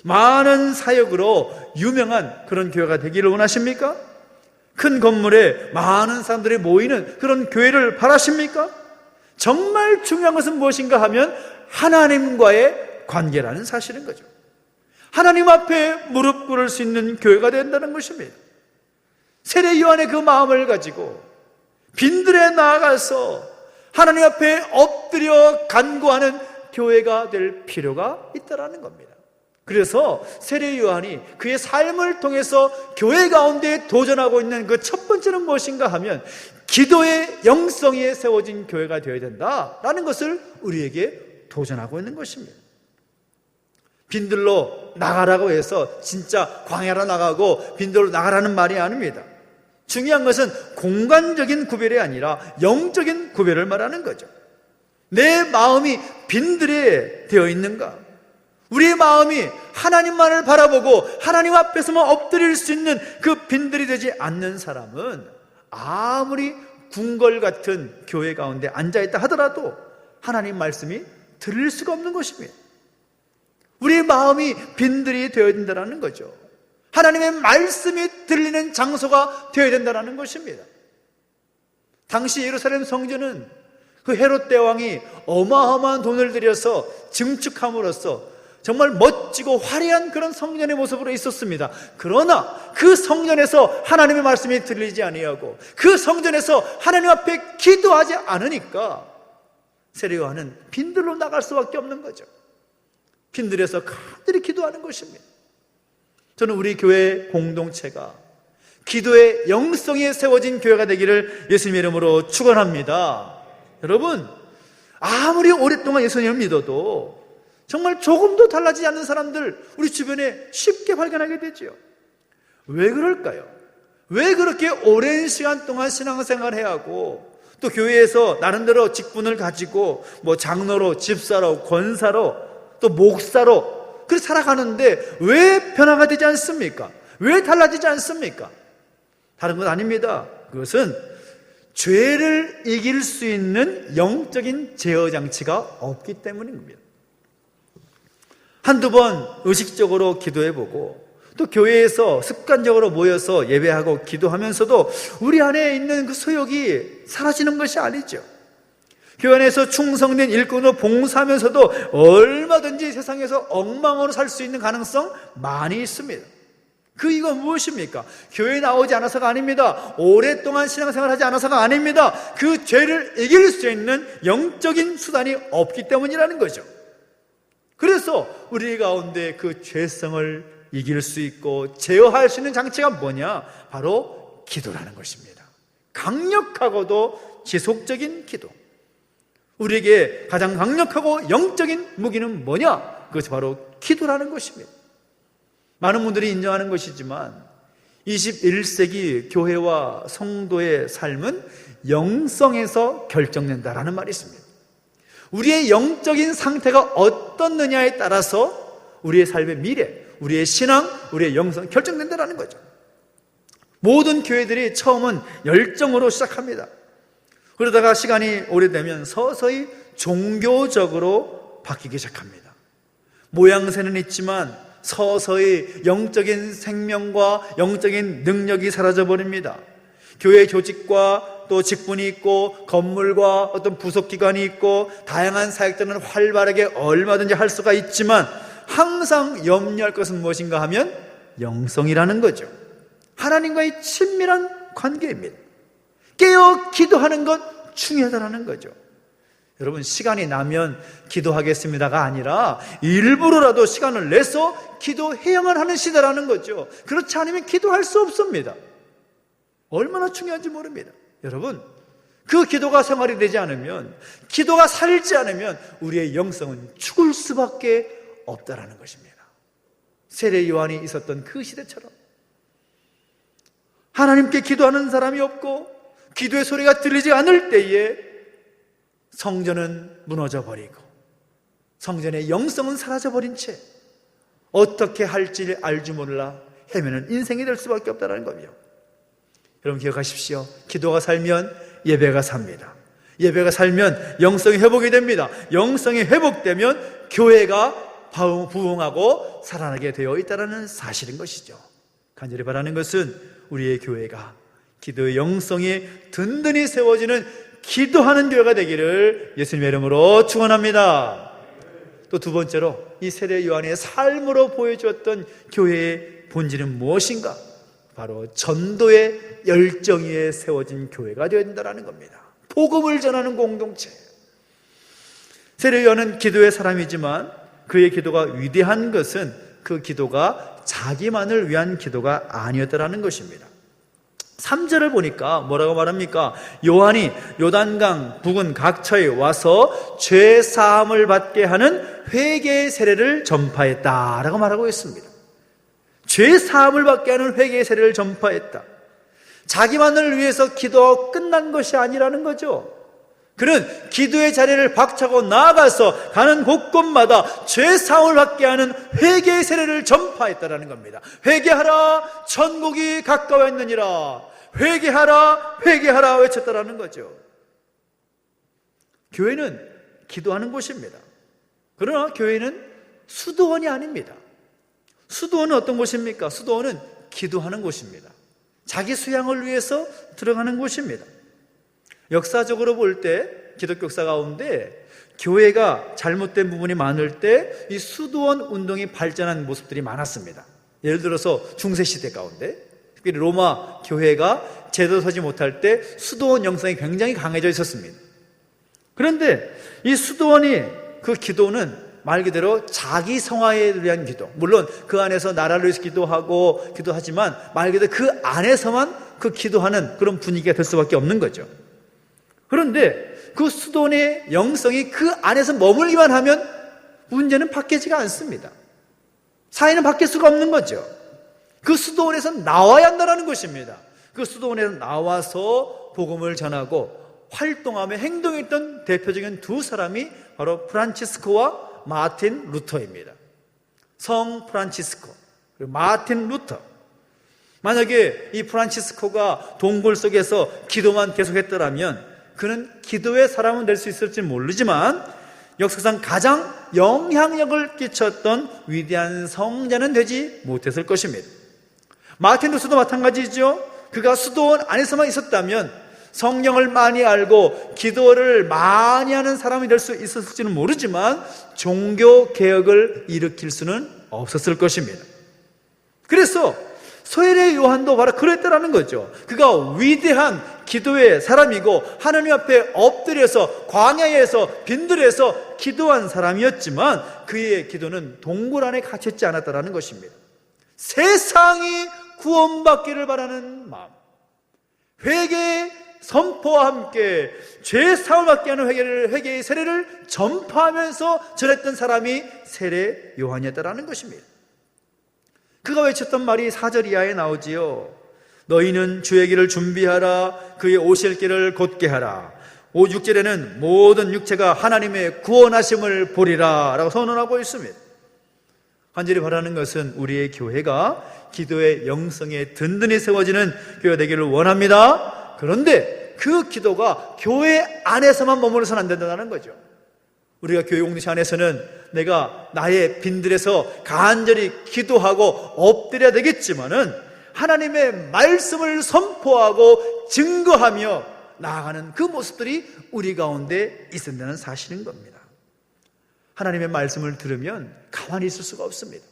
많은 사역으로 유명한 그런 교회가 되기를 원하십니까? 큰 건물에 많은 사람들이 모이는 그런 교회를 바라십니까? 정말 중요한 것은 무엇인가 하면 하나님과의 관계라는 사실인 거죠. 하나님 앞에 무릎 꿇을 수 있는 교회가 된다는 것입니다. 세례 요한의 그 마음을 가지고 빈들에 나아가서 하나님 앞에 엎드려 간구하는 교회가 될 필요가 있다는 겁니다. 그래서 세례 요한이 그의 삶을 통해서 교회 가운데 도전하고 있는 그 첫 번째는 무엇인가 하면 기도의 영성에 세워진 교회가 되어야 된다라는 것을 우리에게 도전하고 있는 것입니다. 빈들로 나가라고 해서 진짜 광야로 나가고 빈들로 나가라는 말이 아닙니다. 중요한 것은 공간적인 구별이 아니라 영적인 구별을 말하는 거죠. 내 마음이 빈들에 되어 있는가? 우리의 마음이 하나님만을 바라보고 하나님 앞에서만 엎드릴 수 있는 그 빈들이 되지 않는 사람은 아무리 궁궐 같은 교회 가운데 앉아있다 하더라도 하나님 말씀이 들릴 수가 없는 것입니다. 우리의 마음이 빈들이 되어야 된다는 거죠. 하나님의 말씀이 들리는 장소가 되어야 된다는 것입니다. 당시 예루살렘 성전은 그 헤롯 대왕이 어마어마한 돈을 들여서 증축함으로써 정말 멋지고 화려한 그런 성전의 모습으로 있었습니다. 그러나 그 성전에서 하나님의 말씀이 들리지 아니하고 그 성전에서 하나님 앞에 기도하지 않으니까 세례 요한은 빈들로 나갈 수밖에 없는 거죠. 빈들에서 간절히 기도하는 것입니다. 저는 우리 교회 공동체가 기도의 영성에 세워진 교회가 되기를 예수님의 이름으로 축원합니다. 여러분, 아무리 오랫동안 예수님을 믿어도 정말 조금도 달라지지 않는 사람들 우리 주변에 쉽게 발견하게 되죠. 왜 그럴까요? 왜 그렇게 오랜 시간 동안 신앙생활을 해야 하고 또 교회에서 나름대로 직분을 가지고 뭐 장로로, 집사로, 권사로, 또 목사로 그렇게 살아가는데 왜 변화가 되지 않습니까? 왜 달라지지 않습니까? 다른 건 아닙니다. 그것은 죄를 이길 수 있는 영적인 제어장치가 없기 때문인 겁니다. 한두 번 의식적으로 기도해보고 또 교회에서 습관적으로 모여서 예배하고 기도하면서도 우리 안에 있는 그 소욕이 사라지는 것이 아니죠. 교회 안에서 충성된 일꾼으로 봉사하면서도 얼마든지 세상에서 엉망으로 살 수 있는 가능성 많이 있습니다. 그 이유가 무엇입니까? 교회에 나오지 않아서가 아닙니다. 오랫동안 신앙생활을 하지 않아서가 아닙니다. 그 죄를 이길 수 있는 영적인 수단이 없기 때문이라는 거죠. 그래서 우리 가운데 그 죄성을 이길 수 있고 제어할 수 있는 장치가 뭐냐? 바로 기도라는 것입니다. 강력하고도 지속적인 기도. 우리에게 가장 강력하고 영적인 무기는 뭐냐? 그것이 바로 기도라는 것입니다. 많은 분들이 인정하는 것이지만 21세기 교회와 성도의 삶은 영성에서 결정된다라는 말이 있습니다. 우리의 영적인 상태가 어떻느냐에 따라서 우리의 삶의 미래, 우리의 신앙, 우리의 영성 결정된다라는 거죠. 모든 교회들이 처음은 열정으로 시작합니다. 그러다가 시간이 오래되면 서서히 종교적으로 바뀌기 시작합니다. 모양새는 있지만 서서히 영적인 생명과 영적인 능력이 사라져버립니다. 교회 조직과 또 직분이 있고 건물과 어떤 부속기관이 있고 다양한 사역들은 활발하게 얼마든지 할 수가 있지만 항상 염려할 것은 무엇인가 하면 영성이라는 거죠. 하나님과의 친밀한 관계입니다. 깨어 기도하는 것 중요하다는 거죠. 여러분, 시간이 나면 기도하겠습니다가 아니라 일부러라도 시간을 내서 기도해야만 하는 시대라는 거죠. 그렇지 않으면 기도할 수 없습니다. 얼마나 중요한지 모릅니다. 여러분, 그 기도가 생활이 되지 않으면, 기도가 살지 않으면 우리의 영성은 죽을 수밖에 없다라는 것입니다. 세례 요한이 있었던 그 시대처럼 하나님께 기도하는 사람이 없고 기도의 소리가 들리지 않을 때에 성전은 무너져 버리고 성전의 영성은 사라져 버린 채 어떻게 할지 알지 몰라 헤매는 인생이 될 수밖에 없다는 거며, 여러분 기억하십시오. 기도가 살면 예배가 삽니다. 예배가 살면 영성이 회복이 됩니다. 영성이 회복되면 교회가 부흥하고 살아나게 되어 있다는 사실인 것이죠. 간절히 바라는 것은 우리의 교회가 기도의 영성이 든든히 세워지는 기도하는 교회가 되기를 예수님의 이름으로 축원합니다. 또 두 번째로 이 세례 요한의 삶으로 보여주었던 교회의 본질은 무엇인가? 바로 전도의 열정 위에 세워진 교회가 되어야 된다는 겁니다. 복음을 전하는 공동체. 세례 요한은 기도의 사람이지만 그의 기도가 위대한 것은 그 기도가 자기만을 위한 기도가 아니었다는 것입니다. 3절을 보니까 뭐라고 말합니까? 요한이 요단강 부근 각처에 와서 죄 사함을 받게 하는 회개의 세례를 전파했다라고 말하고 있습니다. 죄 사함을 받게 하는 회개의 세례를 전파했다. 자기만을 위해서 기도하고 끝난 것이 아니라는 거죠. 그는 기도의 자리를 박차고 나아가서 가는 곳곳마다 죄 사함을 받게 하는 회개의 세례를 전파했다라는 겁니다. 회개하라, 천국이 가까워 있느니라. 회개하라, 회개하라 외쳤다라는 거죠. 교회는 기도하는 곳입니다. 그러나 교회는 수도원이 아닙니다. 수도원은 어떤 곳입니까? 수도원은 기도하는 곳입니다. 자기 수양을 위해서 들어가는 곳입니다. 역사적으로 볼 때 기독교 역사 가운데 교회가 잘못된 부분이 많을 때 이 수도원 운동이 발전한 모습들이 많았습니다. 예를 들어서 중세시대 가운데 특히 로마 교회가 제대로 서지 못할 때 수도원 영성이 굉장히 강해져 있었습니다. 그런데 이 수도원이 그 기도는 말 그대로 자기 성화에 위한 기도, 물론 그 안에서 나라를 위해서 기도하지만 말 그대로 그 안에서만 그 기도하는 그런 분위기가 될 수밖에 없는 거죠. 그런데 그 수도원의 영성이 그 안에서 머물기만 하면 문제는 바뀌지가 않습니다. 사회는 바뀔 수가 없는 거죠. 그 수도원에서 나와야 한다는 것입니다. 그 수도원에서 나와서 복음을 전하고 활동하며 행동했던 대표적인 두 사람이 바로 프란치스코와 마틴 루터입니다. 성 프란치스코 그리고 마틴 루터. 만약에 이 프란치스코가 동굴 속에서 기도만 계속했더라면 그는 기도의 사람은 될 수 있을지 모르지만 역사상 가장 영향력을 끼쳤던 위대한 성자는 되지 못했을 것입니다. 마틴 루터도 마찬가지죠. 그가 수도원 안에서만 있었다면 성령을 많이 알고 기도를 많이 하는 사람이 될 수 있었을지는 모르지만 종교 개혁을 일으킬 수는 없었을 것입니다. 그래서 세례 요한도 바로 그랬다라는 거죠. 그가 위대한 기도의 사람이고 하나님 앞에 엎드려서 광야에서 빈들에서 기도한 사람이었지만 그의 기도는 동굴 안에 갇혔지 않았다라는 것입니다. 세상이 구원받기를 바라는 마음, 회개의 선포와 함께 죄 사함을 받게 하는 회개의 세례를 전파하면서 전했던 사람이 세례 요한이었다라는 것입니다. 그가 외쳤던 말이 4절 이하에 나오지요. 너희는 주의 길을 준비하라. 그의 오실 길을 곧게 하라. 6절에는 모든 육체가 하나님의 구원하심을 보리라 라고 선언하고 있습니다. 간절히 바라는 것은 우리의 교회가 기도의 영성에 든든히 세워지는 교회가 되기를 원합니다. 그런데 그 기도가 교회 안에서만 머물러서는 안 된다는 거죠. 우리가 교회 공동체 안에서는 내가 나의 빈들에서 간절히 기도하고 엎드려야 되겠지만은 하나님의 말씀을 선포하고 증거하며 나아가는 그 모습들이 우리 가운데 있었다는 사실인 겁니다. 하나님의 말씀을 들으면 가만히 있을 수가 없습니다.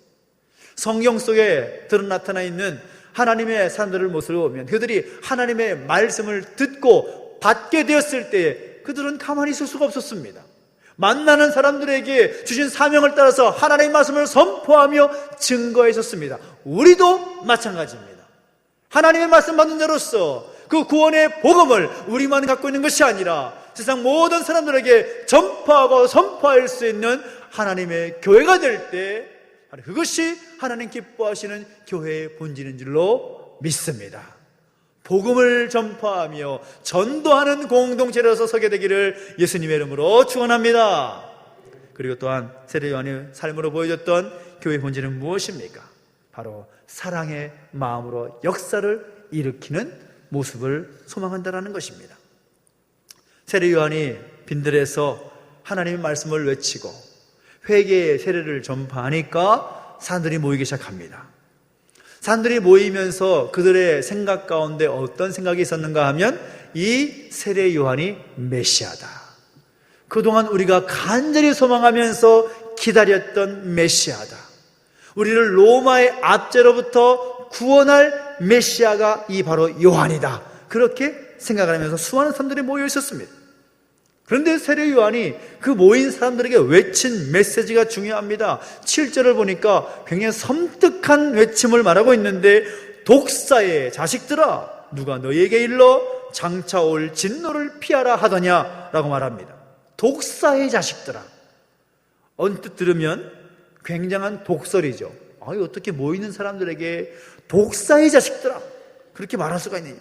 성경 속에 나타나 있는 하나님의 사람들의 모습을 보면 그들이 하나님의 말씀을 듣고 받게 되었을 때 그들은 가만히 있을 수가 없었습니다. 만나는 사람들에게 주신 사명을 따라서 하나님의 말씀을 선포하며 증거했었습니다. 우리도 마찬가지입니다. 하나님의 말씀 받는 자로서 그 구원의 복음을 우리만 갖고 있는 것이 아니라 세상 모든 사람들에게 전파하고 선포할 수 있는 하나님의 교회가 될 때 그것이 하나님 기뻐하시는 교회의 본질인 줄로 믿습니다. 복음을 전파하며 전도하는 공동체로서 서게 되기를 예수님의 이름으로 축원합니다. 그리고 또한 세례 요한의 삶으로 보여줬던 교회의 본질은 무엇입니까? 바로 사랑의 마음으로 역사를 일으키는 모습을 소망한다는 것입니다. 세례 요한이 빈들에서 하나님의 말씀을 외치고 회개의 세례를 전파하니까 사람들이 모이기 시작합니다. 사람들이 모이면서 그들의 생각 가운데 어떤 생각이 있었는가 하면 이 세례 요한이 메시아다. 그동안 우리가 간절히 소망하면서 기다렸던 메시아다. 우리를 로마의 압제로부터 구원할 메시아가 이 바로 요한이다. 그렇게 생각을 하면서 수많은 사람들이 모여 있었습니다. 그런데 세례 요한이 그 모인 사람들에게 외친 메시지가 중요합니다. 7절을 보니까 굉장히 섬뜩한 외침을 말하고 있는데 독사의 자식들아 누가 너희에게 일러 장차 올 진노를 피하라 하더냐라고 말합니다. 독사의 자식들아. 언뜻 들으면 굉장한 독설이죠. 어떻게 모이는 사람들에게 독사의 자식들아 그렇게 말할 수가 있느냐.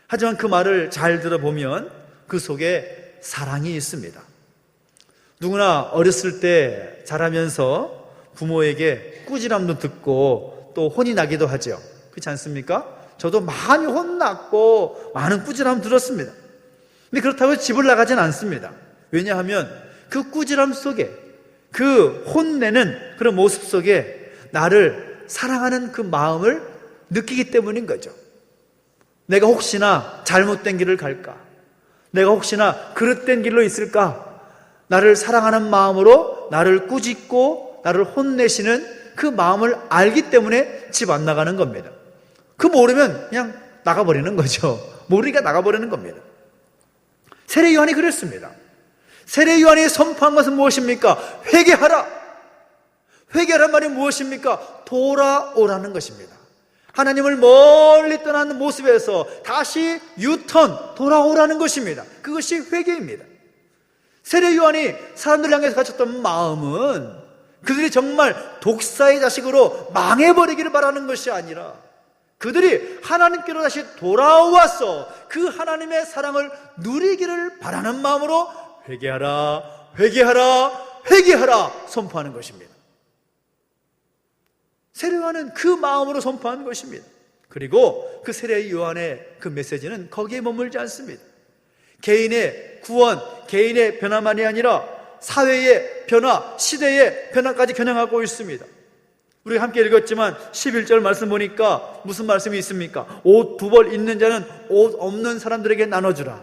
하지만 그 말을 잘 들어보면 그 속에 사랑이 있습니다. 누구나 어렸을 때 자라면서 부모에게 꾸지람도 듣고 또 혼이 나기도 하죠. 그렇지 않습니까? 저도 많이 혼났고 많은 꾸지람 들었습니다. 근데 그렇다고 집을 나가진 않습니다. 왜냐하면 그 꾸지람 속에 그 혼내는 그런 모습 속에 나를 사랑하는 그 마음을 느끼기 때문인 거죠. 내가 혹시나 잘못된 길을 갈까? 내가 혹시나 그릇된 길로 있을까? 나를 사랑하는 마음으로 나를 꾸짖고 나를 혼내시는 그 마음을 알기 때문에 집 안 나가는 겁니다. 그 모르면 그냥 나가버리는 거죠. 모르니까 나가버리는 겁니다. 세례 요한이 그랬습니다. 세례 요한이 선포한 것은 무엇입니까? 회개하라. 회개하란 말이 무엇입니까? 돌아오라는 것입니다. 하나님을 멀리 떠나는 모습에서 다시 유턴, 돌아오라는 것입니다. 그것이 회개입니다. 세례 요한이 사람들 향해서 가졌던 마음은 그들이 정말 독사의 자식으로 망해버리기를 바라는 것이 아니라 그들이 하나님께로 다시 돌아와서 그 하나님의 사랑을 누리기를 바라는 마음으로 회개하라, 회개하라, 회개하라 선포하는 것입니다. 세례 요한은 그 마음으로 선포하는 것입니다. 그리고 그 세례 요한의 그 메시지는 거기에 머물지 않습니다. 개인의 구원, 개인의 변화만이 아니라 사회의 변화, 시대의 변화까지 겨냥하고 있습니다. 우리가 함께 읽었지만 11절 말씀 보니까 무슨 말씀이 있습니까? 옷 2벌 있는 자는 옷 없는 사람들에게 나눠주라.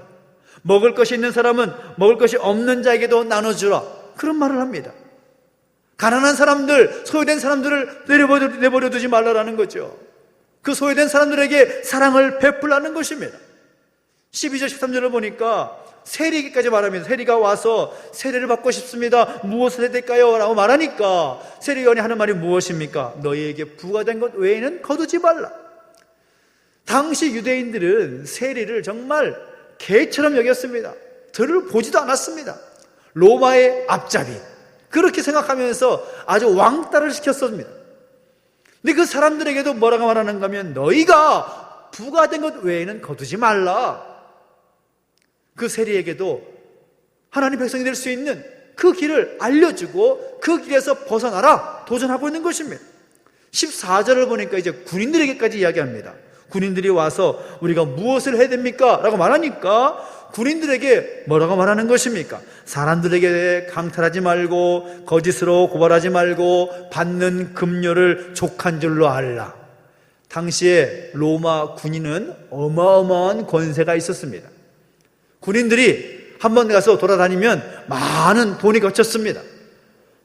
먹을 것이 있는 사람은 먹을 것이 없는 자에게도 나눠주라. 그런 말을 합니다. 가난한 사람들, 소외된 사람들을 내버려 두지 말라라는 거죠. 그 소외된 사람들에게 사랑을 베풀라는 것입니다. 12절 13절을 보니까 세리에게까지 말합니다. 세리가 와서 세례를 받고 싶습니다. 무엇을 해야 될까요? 라고 말하니까 세례 요한이 하는 말이 무엇입니까? 너희에게 부과된 것 외에는 거두지 말라. 당시 유대인들은 세리를 정말 개처럼 여겼습니다. 들을 보지도 않았습니다. 로마의 앞잡이 그렇게 생각하면서 아주 왕따를 시켰습니다. 근데 그 사람들에게도 뭐라고 말하는가 하면 너희가 부과된 것 외에는 거두지 말라. 그 세리에게도 하나님 백성이 될 수 있는 그 길을 알려주고 그 길에서 벗어나라 도전하고 있는 것입니다. 14절을 보니까 이제 군인들에게까지 이야기합니다. 군인들이 와서 우리가 무엇을 해야 됩니까? 라고 말하니까 군인들에게 뭐라고 말하는 것입니까? 사람들에게 강탈하지 말고 거짓으로 고발하지 말고 받는 급료를 족한 줄로 알라. 당시에 로마 군인은 어마어마한 권세가 있었습니다. 군인들이 한 번 가서 돌아다니면 많은 돈이 거쳤습니다.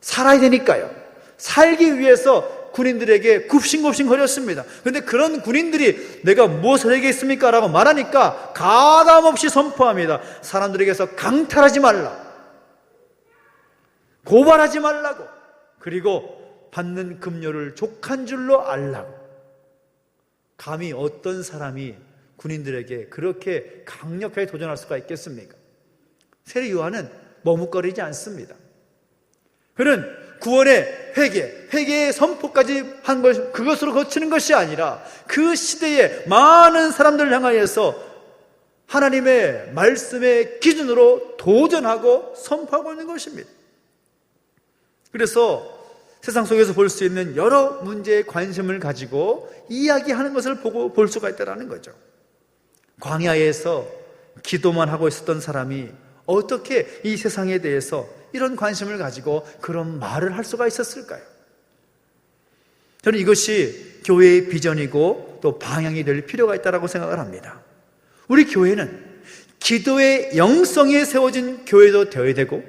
살아야 되니까요. 살기 위해서 군인들에게 굽신굽신 거렸습니다. 그런데 그런 군인들이 내가 무엇을 하겠습니까? 라고 말하니까 가감없이 선포합니다. 사람들에게서 강탈하지 말라, 고발하지 말라고, 그리고 받는 급료를 족한 줄로 알라고. 감히 어떤 사람이 군인들에게 그렇게 강력하게 도전할 수가 있겠습니까? 세례 요한은 머뭇거리지 않습니다. 그는 구원의 회개의 선포까지 한 것, 그것으로 거치는 것이 아니라 그 시대의 많은 사람들을 향하여서 하나님의 말씀의 기준으로 도전하고 선포하고 있는 것입니다. 그래서 세상 속에서 볼 수 있는 여러 문제에 관심을 가지고 이야기하는 것을 보고 볼 수가 있다는 거죠. 광야에서 기도만 하고 있었던 사람이 어떻게 이 세상에 대해서 이런 관심을 가지고 그런 말을 할 수가 있었을까요? 저는 이것이 교회의 비전이고 또 방향이 될 필요가 있다고 생각을 합니다. 우리 교회는 기도의 영성에 세워진 교회도 되어야 되고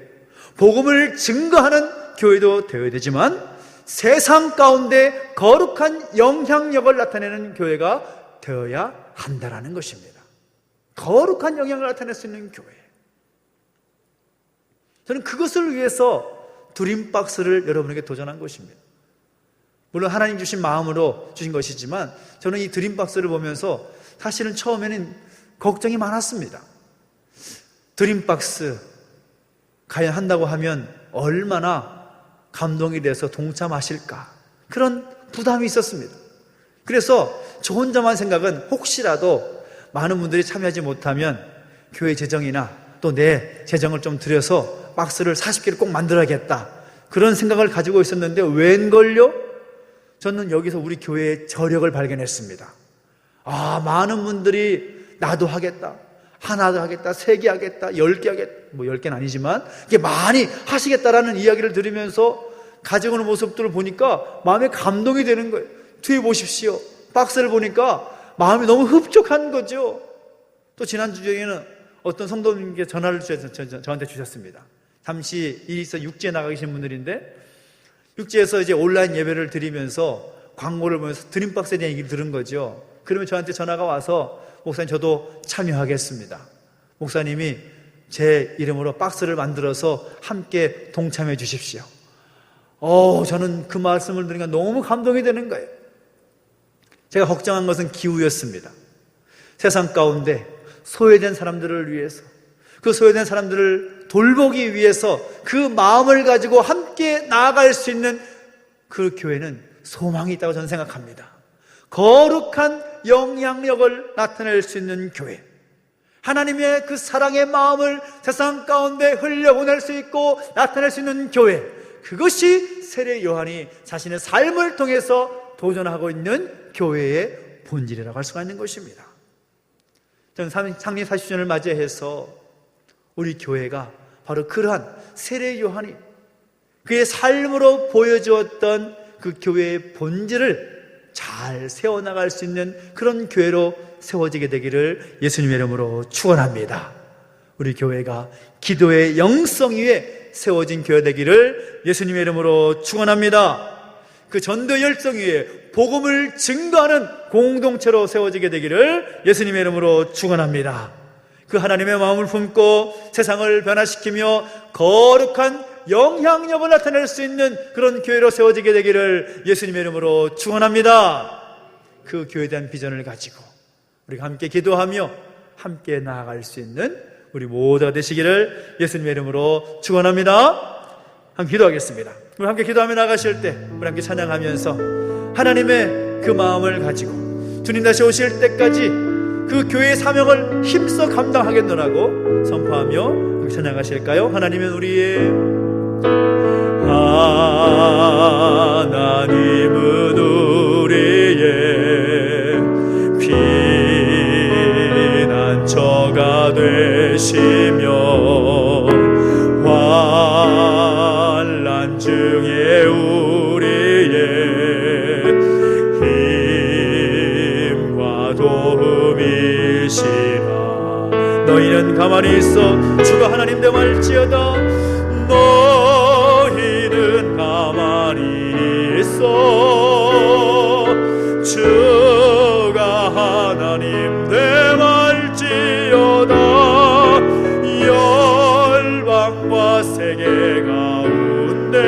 복음을 증거하는 교회도 되어야 되지만 세상 가운데 거룩한 영향력을 나타내는 교회가 되어야 한다는 것입니다. 거룩한 영향을 나타낼 수 있는 교회. 저는 그것을 위해서 드림박스를 여러분에게 도전한 것입니다. 물론 하나님 주신 마음으로 주신 것이지만 저는 이 드림박스를 보면서 사실은 처음에는 걱정이 많았습니다. 드림박스 과연 한다고 하면 얼마나 감동이 돼서 동참하실까, 그런 부담이 있었습니다. 그래서 저 혼자만 생각은 혹시라도 많은 분들이 참여하지 못하면 교회 재정이나 또 내 재정을 좀 들여서 박스를 40개를 꼭 만들어야겠다, 그런 생각을 가지고 있었는데 웬걸요? 저는 여기서 우리 교회의 저력을 발견했습니다. 많은 분들이 나도 하겠다, 하나도 하겠다, 3개 하겠다, 10개 하겠다, 10개는 아니지만 이게 많이 하시겠다라는 이야기를 들으면서 가져오는 모습들을 보니까 마음에 감동이 되는 거예요. 뒤에 보십시오. 박스를 보니까 마음이 너무 흡족한 거죠. 또 지난주에는 어떤 성도님께 전화를 저한테 주셨습니다. 잠시 일이 있어 육지에 나가 계신 분들인데, 육지에서 이제 온라인 예배를 드리면서 광고를 보면서 드림박스에 대한 얘기를 들은 거죠. 그러면 저한테 전화가 와서 목사님 저도 참여하겠습니다. 목사님이 제 이름으로 박스를 만들어서 함께 동참해 주십시오. 저는 그 말씀을 들으니까 너무 감동이 되는 거예요. 제가 걱정한 것은 기후였습니다. 세상 가운데 소외된 사람들을 위해서, 그 소외된 사람들을 돌보기 위해서 그 마음을 가지고 함께 나아갈 수 있는 그 교회는 소망이 있다고 저는 생각합니다. 거룩한 영향력을 나타낼 수 있는 교회, 하나님의 그 사랑의 마음을 세상 가운데 흘려보낼 수 있고 나타낼 수 있는 교회, 그것이 세례 요한이 자신의 삶을 통해서 도전하고 있는 교회의 본질이라고 할 수가 있는 것입니다. 저는 창립 40주년을 맞이해서 우리 교회가 바로 그러한 세례 요한이 그의 삶으로 보여주었던 그 교회의 본질을 잘 세워나갈 수 있는 그런 교회로 세워지게 되기를 예수님의 이름으로 축원합니다. 우리 교회가 기도의 영성 위에 세워진 교회 되기를 예수님의 이름으로 축원합니다. 그 전도 열성 위에 복음을 증거하는 공동체로 세워지게 되기를 예수님의 이름으로 축원합니다. 그 하나님의 마음을 품고 세상을 변화시키며 거룩한 영향력을 나타낼 수 있는 그런 교회로 세워지게 되기를 예수님의 이름으로 축원합니다. 그 교회에 대한 비전을 가지고 우리가 함께 기도하며 함께 나아갈 수 있는 우리 모두가 되시기를 예수님의 이름으로 축원합니다. 함께 기도하겠습니다. 우리 함께 기도하며 나가실 때 우리 함께 찬양하면서 하나님의 그 마음을 가지고 주님 다시 오실 때까지 그 교회의 사명을 힘써 감당하겠노라고 선포하며 찬양하실까요? 하나님은 우리의 하나님은 우리의 피난처가 되시며 환난 중에 우리의 힘과 도움이시라. 너희는 가만히 있어 주가 하나님 됨할지어다. 너희는 가만히 있어 주가 하나님 됨할지어다. 열방과 세계 가운데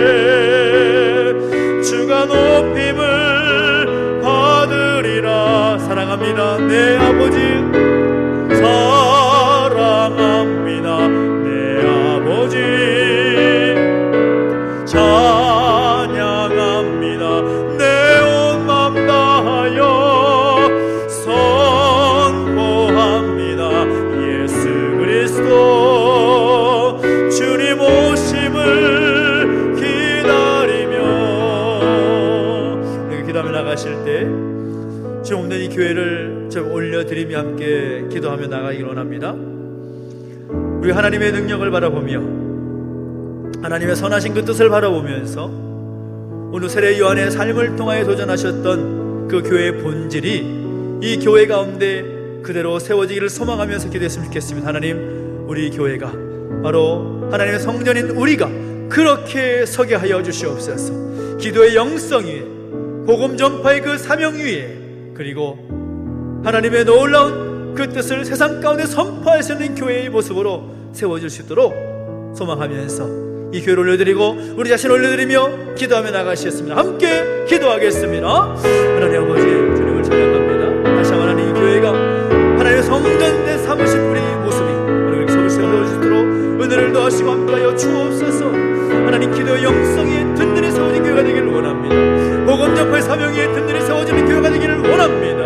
주가 높임을 받으리라. 사랑합니다 내 아버지, 사랑합니다 내 아버지, 찬양합니다 내 온 맘 다하여 선포합니다 예수 그리스도. 주님 오심을 기다리며 우리가 기도하며 나가실 때 주님 없는 이 교회를 좀 올려드리며 함께 기도하며 나가기를 원합니다. 우리 하나님의 능력을 바라보며 하나님의 선하신 그 뜻을 바라보면서 오늘 세례 요한의 삶을 통하여 도전하셨던 그 교회의 본질이 이 교회 가운데 그대로 세워지기를 소망하면서 기도했으면 좋겠습니다. 하나님, 우리 교회가 바로 하나님의 성전인 우리가 그렇게 서게 하여 주시옵소서. 기도의 영성 위에, 복음 전파의 그 사명 위에, 그리고 하나님의 놀라운 그 뜻을 세상 가운데 선포할 수 있는 교회의 모습으로 세워질 수 있도록 소망하면서 이 교회를 올려드리고 우리 자신을 올려드리며 기도하며 나가시겠습니다. 함께 기도하겠습니다. 하나님 아버지, 주님을 찬양합니다. 다시 한번 하나님, 이 교회가 하나님의 성전에 삼으신 우리의 모습이 우리 서울 세워질 수 있도록 은혜를 더하시고 함께하여 주옵소서. 하나님, 기도의 영성이 든든히 세워진 교회가 되기를 원합니다. 복음 전파의 사명 위에 든든히 세워지는 교회가 되기를 원합니다.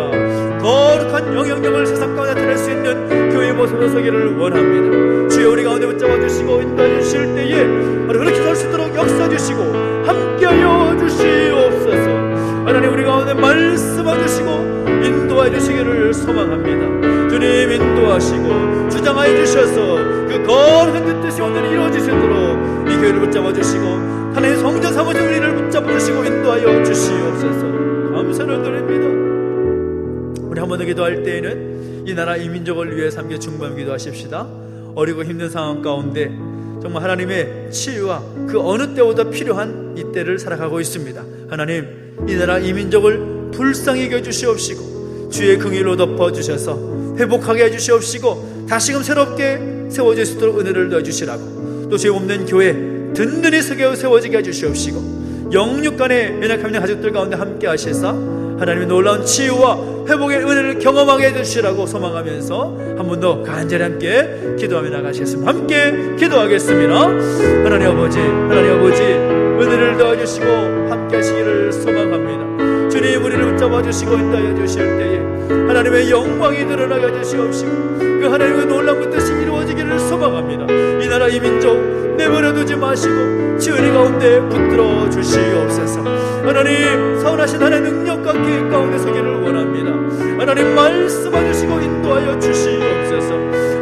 거룩한 영향력을 세상 가운데 나타낼 수 있는 교회의 모습으로 서기를 원합니다. 주여, 우리 가운데 붙잡아 주시고 인도해 주실 때에 바로 그렇게 설 수 있도록 역사 주시고 함께하여 주시옵소서. 하나님, 우리 가운데 말씀해 주시고 인도해 주시기를 소망합니다. 주님, 인도하시고 주장하여 주셔서 그 거룩한 그 뜻이 오늘 이루어지시도록 이 교회를 붙잡아 주시고 하나님의 성전 삼으신 우리를 붙잡아 주시고 인도하여 주시옵소서. 감사를 드립니다. 우리 한 번 더 기도할 때에는 이 나라 이 민족을 위해 함께 중보하며 기도하십시다. 어리고 힘든 상황 가운데 정말 하나님의 치유와 그 어느 때보다 필요한 이 때를 살아가고 있습니다. 하나님, 이 나라 이 민족을 불쌍히 여겨 주시옵시고 주의 긍휼로 덮어주셔서 회복하게 해주시옵시고 다시금 새롭게 세워질 수 있도록 은혜를 넣어주시라고, 또 죄 없는 교회 든든히 세워지게 해주시옵시고 영육 간의 연약함 있는 가족들 가운데 함께 하시사 하나님의 놀라운 치유와 회복의 은혜를 경험하게 해주시라고 소망하면서 한 번 더 간절히 함께 기도하며 나가시겠습니다. 함께 기도하겠습니다. 하나님 아버지, 은혜를 더해주시고 함께 하시기를 소망합니다. 주님, 우리를 붙잡아 주시고 인도하여 주실 때에 하나님의 영광이 드러나게 해주시옵시고 그 하나님의 놀라운 뜻이 이루어지기를 소망합니다. 이 나라 이 민족 내버려두지 마시고 지은이 가운데 붙들어 주시옵소서. 하나님, 선하신 하나님의 능력과 계획 가운데 서기를 원합니다. 하나님, 말씀해 주시고 인도하여 주시옵소서.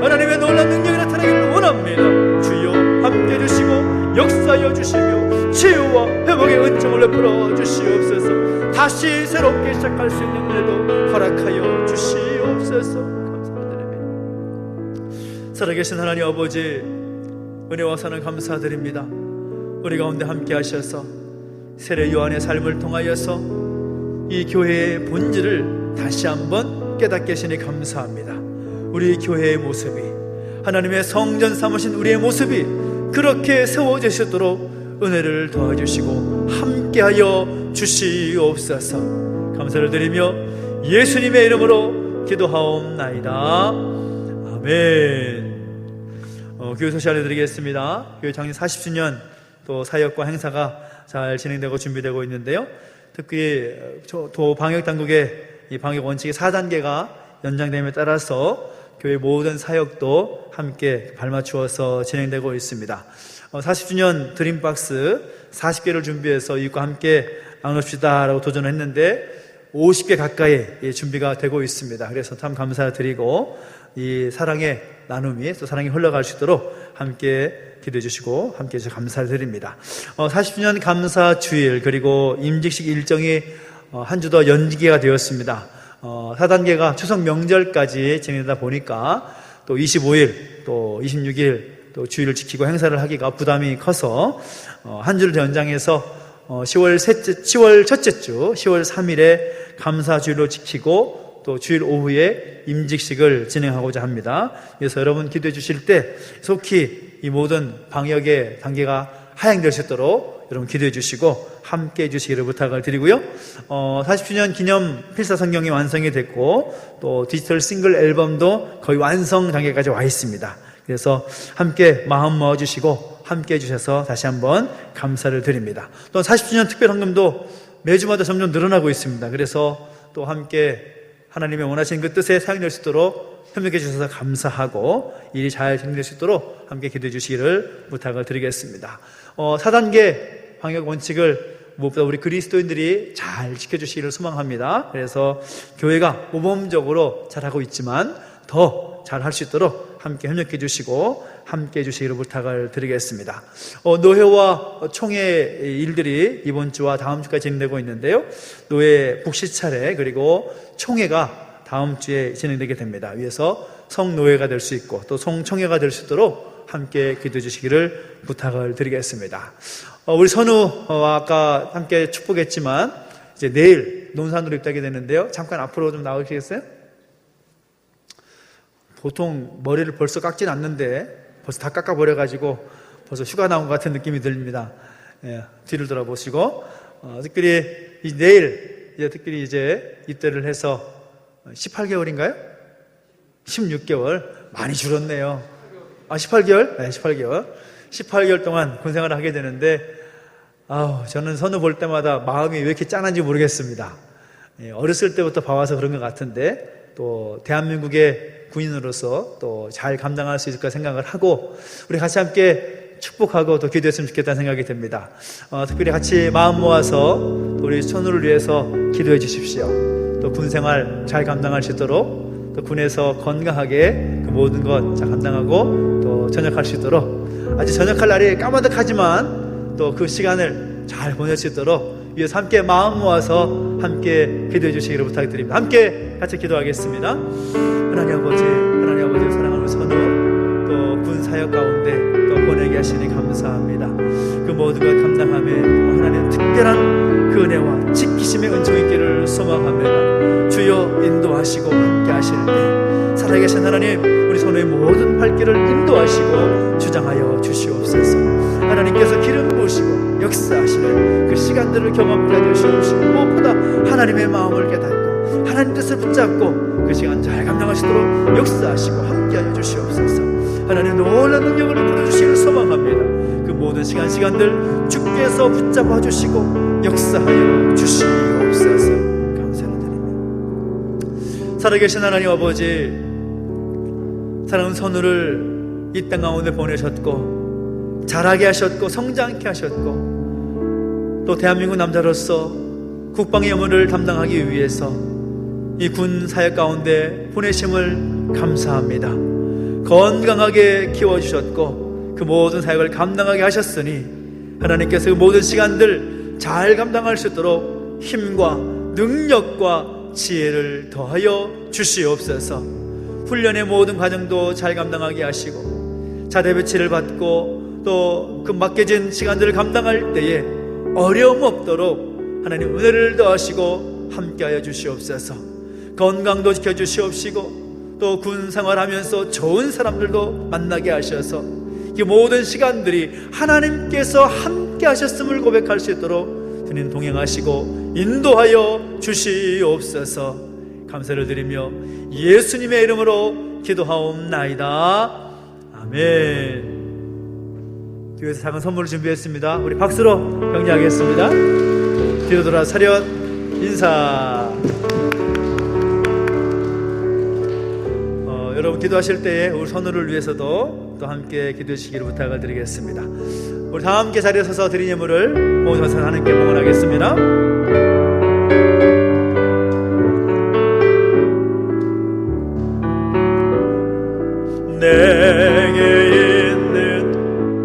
하나님의 놀라운 능력이 나타나기를 원합니다. 주여, 함께 해주시고 역사하여 주시며 치유와 회복의 은총을 베풀어 주시옵소서. 다시 새롭게 시작할 수 있는 은혜도 허락하여 주시옵소서. 감사드립니다. 살아계신 하나님 아버지, 은혜와 사랑 감사드립니다. 우리 가운데 함께 하셔서 세례 요한의 삶을 통하여서 이 교회의 본질을 다시 한번 깨닫게 하시니 감사합니다. 우리 교회의 모습이, 하나님의 성전 삼으신 우리의 모습이 그렇게 세워지시도록 은혜를 더해주시고 함께하여 주시옵소서. 감사를 드리며 예수님의 이름으로 기도하옵나이다. 아멘. 교회 소식 알려드리겠습니다. 교회 창립 40주년 또 사역과 행사가 잘 진행되고 준비되고 있는데요, 특히 도 방역당국의 이 방역 원칙의 4단계가 연장됨에 따라서 교회 모든 사역도 함께 발맞추어서 진행되고 있습니다. 40주년 드림박스 40개를 준비해서 이웃과 함께 나눕시다 라고 도전을 했는데 50개 가까이 준비가 되고 있습니다. 그래서 참 감사드리고 이 사랑의 나눔이 또 사랑이 흘러갈 수 있도록 함께 기도해 주시고 함께 해주셔서 감사드립니다. 40주년 감사 주일 그리고 임직식 일정이 한 주 더 연기가 되었습니다. 4단계가 추석 명절까지 진행되다 보니까 또 25일, 또 26일 또 주일을 지키고 행사를 하기가 부담이 커서 한 주를 더 연장해서 10월 첫째 주 10월 3일에 감사주일로 지키고 또 주일 오후에 임직식을 진행하고자 합니다. 그래서 여러분 기도해 주실 때 속히 이 모든 방역의 단계가 하향될 수 있도록 여러분 기도해 주시고 함께 해 주시기를 부탁을 드리고요. 40주년 기념 필사 성경이 완성이 됐고 또 디지털 싱글 앨범도 거의 완성 단계까지 와 있습니다. 그래서 함께 마음 모아 주시고 함께 해 주셔서 다시 한번 감사를 드립니다. 또 40주년 특별 헌금도 매주마다 점점 늘어나고 있습니다. 그래서 또 함께 하나님의 원하시는 그 뜻에 사용될 수 있도록 협력해 주셔서 감사하고 일이 잘 진행될 수 있도록 함께 기도해 주시기를 부탁을 드리겠습니다. 4단계 방역 원칙을 무엇보다 우리 그리스도인들이 잘 지켜주시기를 소망합니다. 그래서 교회가 모범적으로 잘하고 있지만 더 잘할 수 있도록 함께 협력해 주시고 함께 해 주시기를 부탁을 드리겠습니다. 노회와 총회 일들이 이번 주와 다음 주까지 진행되고 있는데요. 노회 북시 차례 그리고 총회가 다음 주에 진행되게 됩니다. 위에서 성노회가 될 수 있고 또 성총회가 될 수 있도록 함께 기도해 주시기를 부탁을 드리겠습니다. 우리 선우와 아까 함께 축복했지만 이제 내일 논산으로 입다게 되는데요. 잠깐 앞으로 좀 나오시겠어요? 보통 머리를 벌써 깎진 않는데 벌써 다 깎아버려가지고 벌써 휴가 나온 것 같은 느낌이 듭니다. 예, 뒤를 돌아보시고 특별히 내일 특별히 이제 입대를 해서 18개월인가요? 16개월 많이 줄었네요. 18개월? 네, 18개월. 18개월 동안 군생활을 하게 되는데 저는 선우 볼 때마다 마음이 왜 이렇게 짠한지 모르겠습니다. 예, 어렸을 때부터 봐와서 그런 것 같은데 또 대한민국의 군인으로서 또 잘 감당할 수 있을까 생각을 하고 우리 같이 함께 축복하고 또 기도했으면 좋겠다는 생각이 듭니다. 특별히 같이 마음 모아서 우리 선우를 위해서 기도해 주십시오. 또 군생활 잘 감당할 수 있도록 또 군에서 건강하게 그 모든 것 잘 감당하고 또 전역할 수 있도록 아직 전역할 날이 까마득하지만 또 그 시간을 잘 보낼 수 있도록 위해서 함께 마음 모아서 함께 기도해 주시기를 부탁드립니다. 함께 같이 기도하겠습니다. 하나님 아버지 사랑하는 선우 또 군 사역 가운데 또 보내게 하시니 감사합니다. 그 모든 걸 감당함에 하나님 특별한 그 은혜와 지키심의 은총 있기를 소망합니다. 주여 인도하시고 함께 하실 때 살아계신 하나님 우리 선우의 모든 발길을 인도하시고 주장하여 주시옵소서. 하나님께서 기름 부으시고 역사하시는 그 시간들을 경험케 하여 주시옵시고 무엇보다 하나님의 마음을 깨닫고 하나님 뜻을 붙잡고 그 시간 잘 감당하시도록 역사하시고 함께하여 주시옵소서. 하나님 놀라운 능력을 부어주시기를 소망합니다. 그 모든 시간들 주께서 붙잡아 주시고 역사하여 주시옵소서. 감사를 드립니다. 살아계신 하나님 아버지 사랑하는 선우를 이 땅 가운데 보내셨고 자라게 하셨고 성장케 하셨고 또 대한민국 남자로서 국방의 영혼을 담당하기 위해서 이 군 사역 가운데 보내심을 감사합니다. 건강하게 키워주셨고 그 모든 사역을 감당하게 하셨으니 하나님께서 그 모든 시간들 잘 감당할 수 있도록 힘과 능력과 지혜를 더하여 주시옵소서. 훈련의 모든 과정도 잘 감당하게 하시고 자대 배치를 받고 또 그 맡겨진 시간들을 감당할 때에 어려움 없도록 하나님 은혜를 더하시고 함께하여 주시옵소서. 건강도 지켜주시옵시고 또 군 생활하면서 좋은 사람들도 만나게 하셔서 이 모든 시간들이 하나님께서 함께 하셨음을 고백할 수 있도록 주님 동행하시고 인도하여 주시옵소서. 감사를 드리며 예수님의 이름으로 기도하옵나이다. 아멘. 교회에서 작은 선물을 준비했습니다. 우리 박수로 경례하겠습니다. 뒤로 돌아 차렷 인사. 여러분 기도하실 때에 우리 선우를 위해서도 또 함께 기도해 주시기를 부탁을 드리겠습니다. 우리 다 함께 자리에 서서 드린 예물을 모셔서 하나님께 봉헌하겠습니다. 내게 있는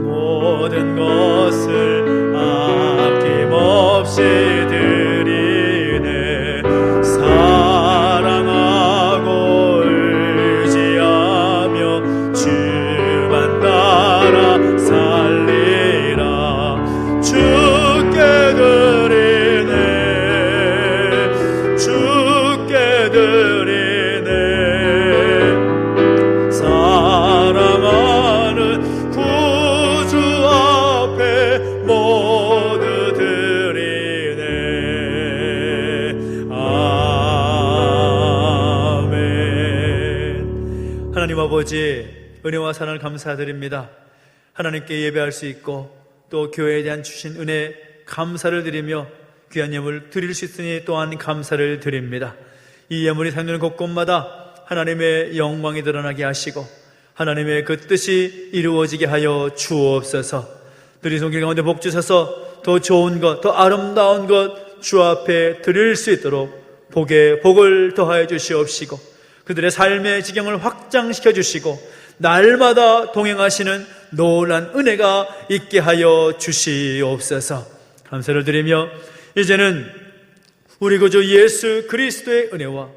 모든 것을 아낌없이 드리네. 사랑하고 의지하며 하나님 아버지 은혜와 사랑을 감사드립니다. 하나님께 예배할 수 있고 또 교회에 대한 주신 은혜 감사를 드리며 귀한 예물 드릴 수 있으니 또한 감사를 드립니다. 이 예물이 상되는 곳곳마다 하나님의 영광이 드러나게 하시고 하나님의 그 뜻이 이루어지게 하여 주옵소서. 들이 손길 가운데 복 주셔서 더 좋은 것, 더 아름다운 것 주 앞에 드릴 수 있도록 복에 복을 더하여 주시옵시고 그들의 삶의 지경을 확장시켜 주시고 날마다 동행하시는 놀란 은혜가 있게 하여 주시옵소서. 감사를 드리며 이제는 우리 구주 예수 그리스도의 은혜와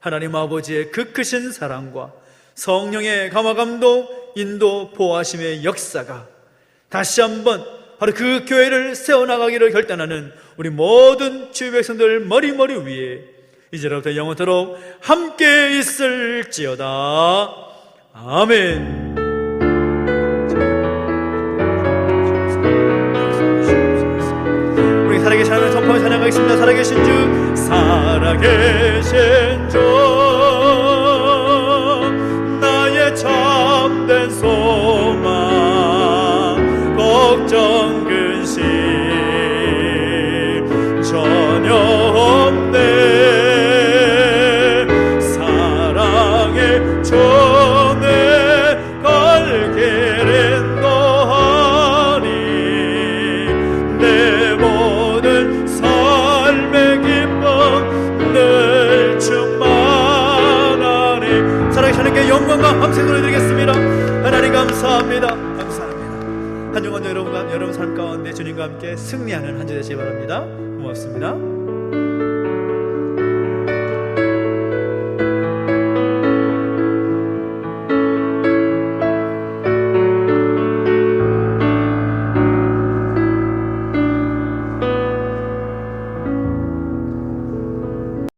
하나님 아버지의 그 크신 사랑과 성령의 감화감동 인도 보호하심의 역사가 다시 한번 바로 그 교회를 세워나가기를 결단하는 우리 모든 주의 백성들 머리머리 위에 이제로부터 영원토록 함께 있을지어다. 아멘. 우리 살아계신 하나님 선포에 찬양하겠습니다. 살아계신 주, 살아계신 주, 나의 참된 소망, 걱정 근심 전혀 없네. 사랑의 전에 갈길은 너하니 내 모든 삶의 기쁨 늘 충만하니. 사랑의 하나님께 영광과 감사 드리겠습니다. 하나님 감사합니다. 감사합니다. 한 주간 여러분 삶 가운데 주님과 함께 승리하는 한 주 되시기 바랍니다. 고맙습니다.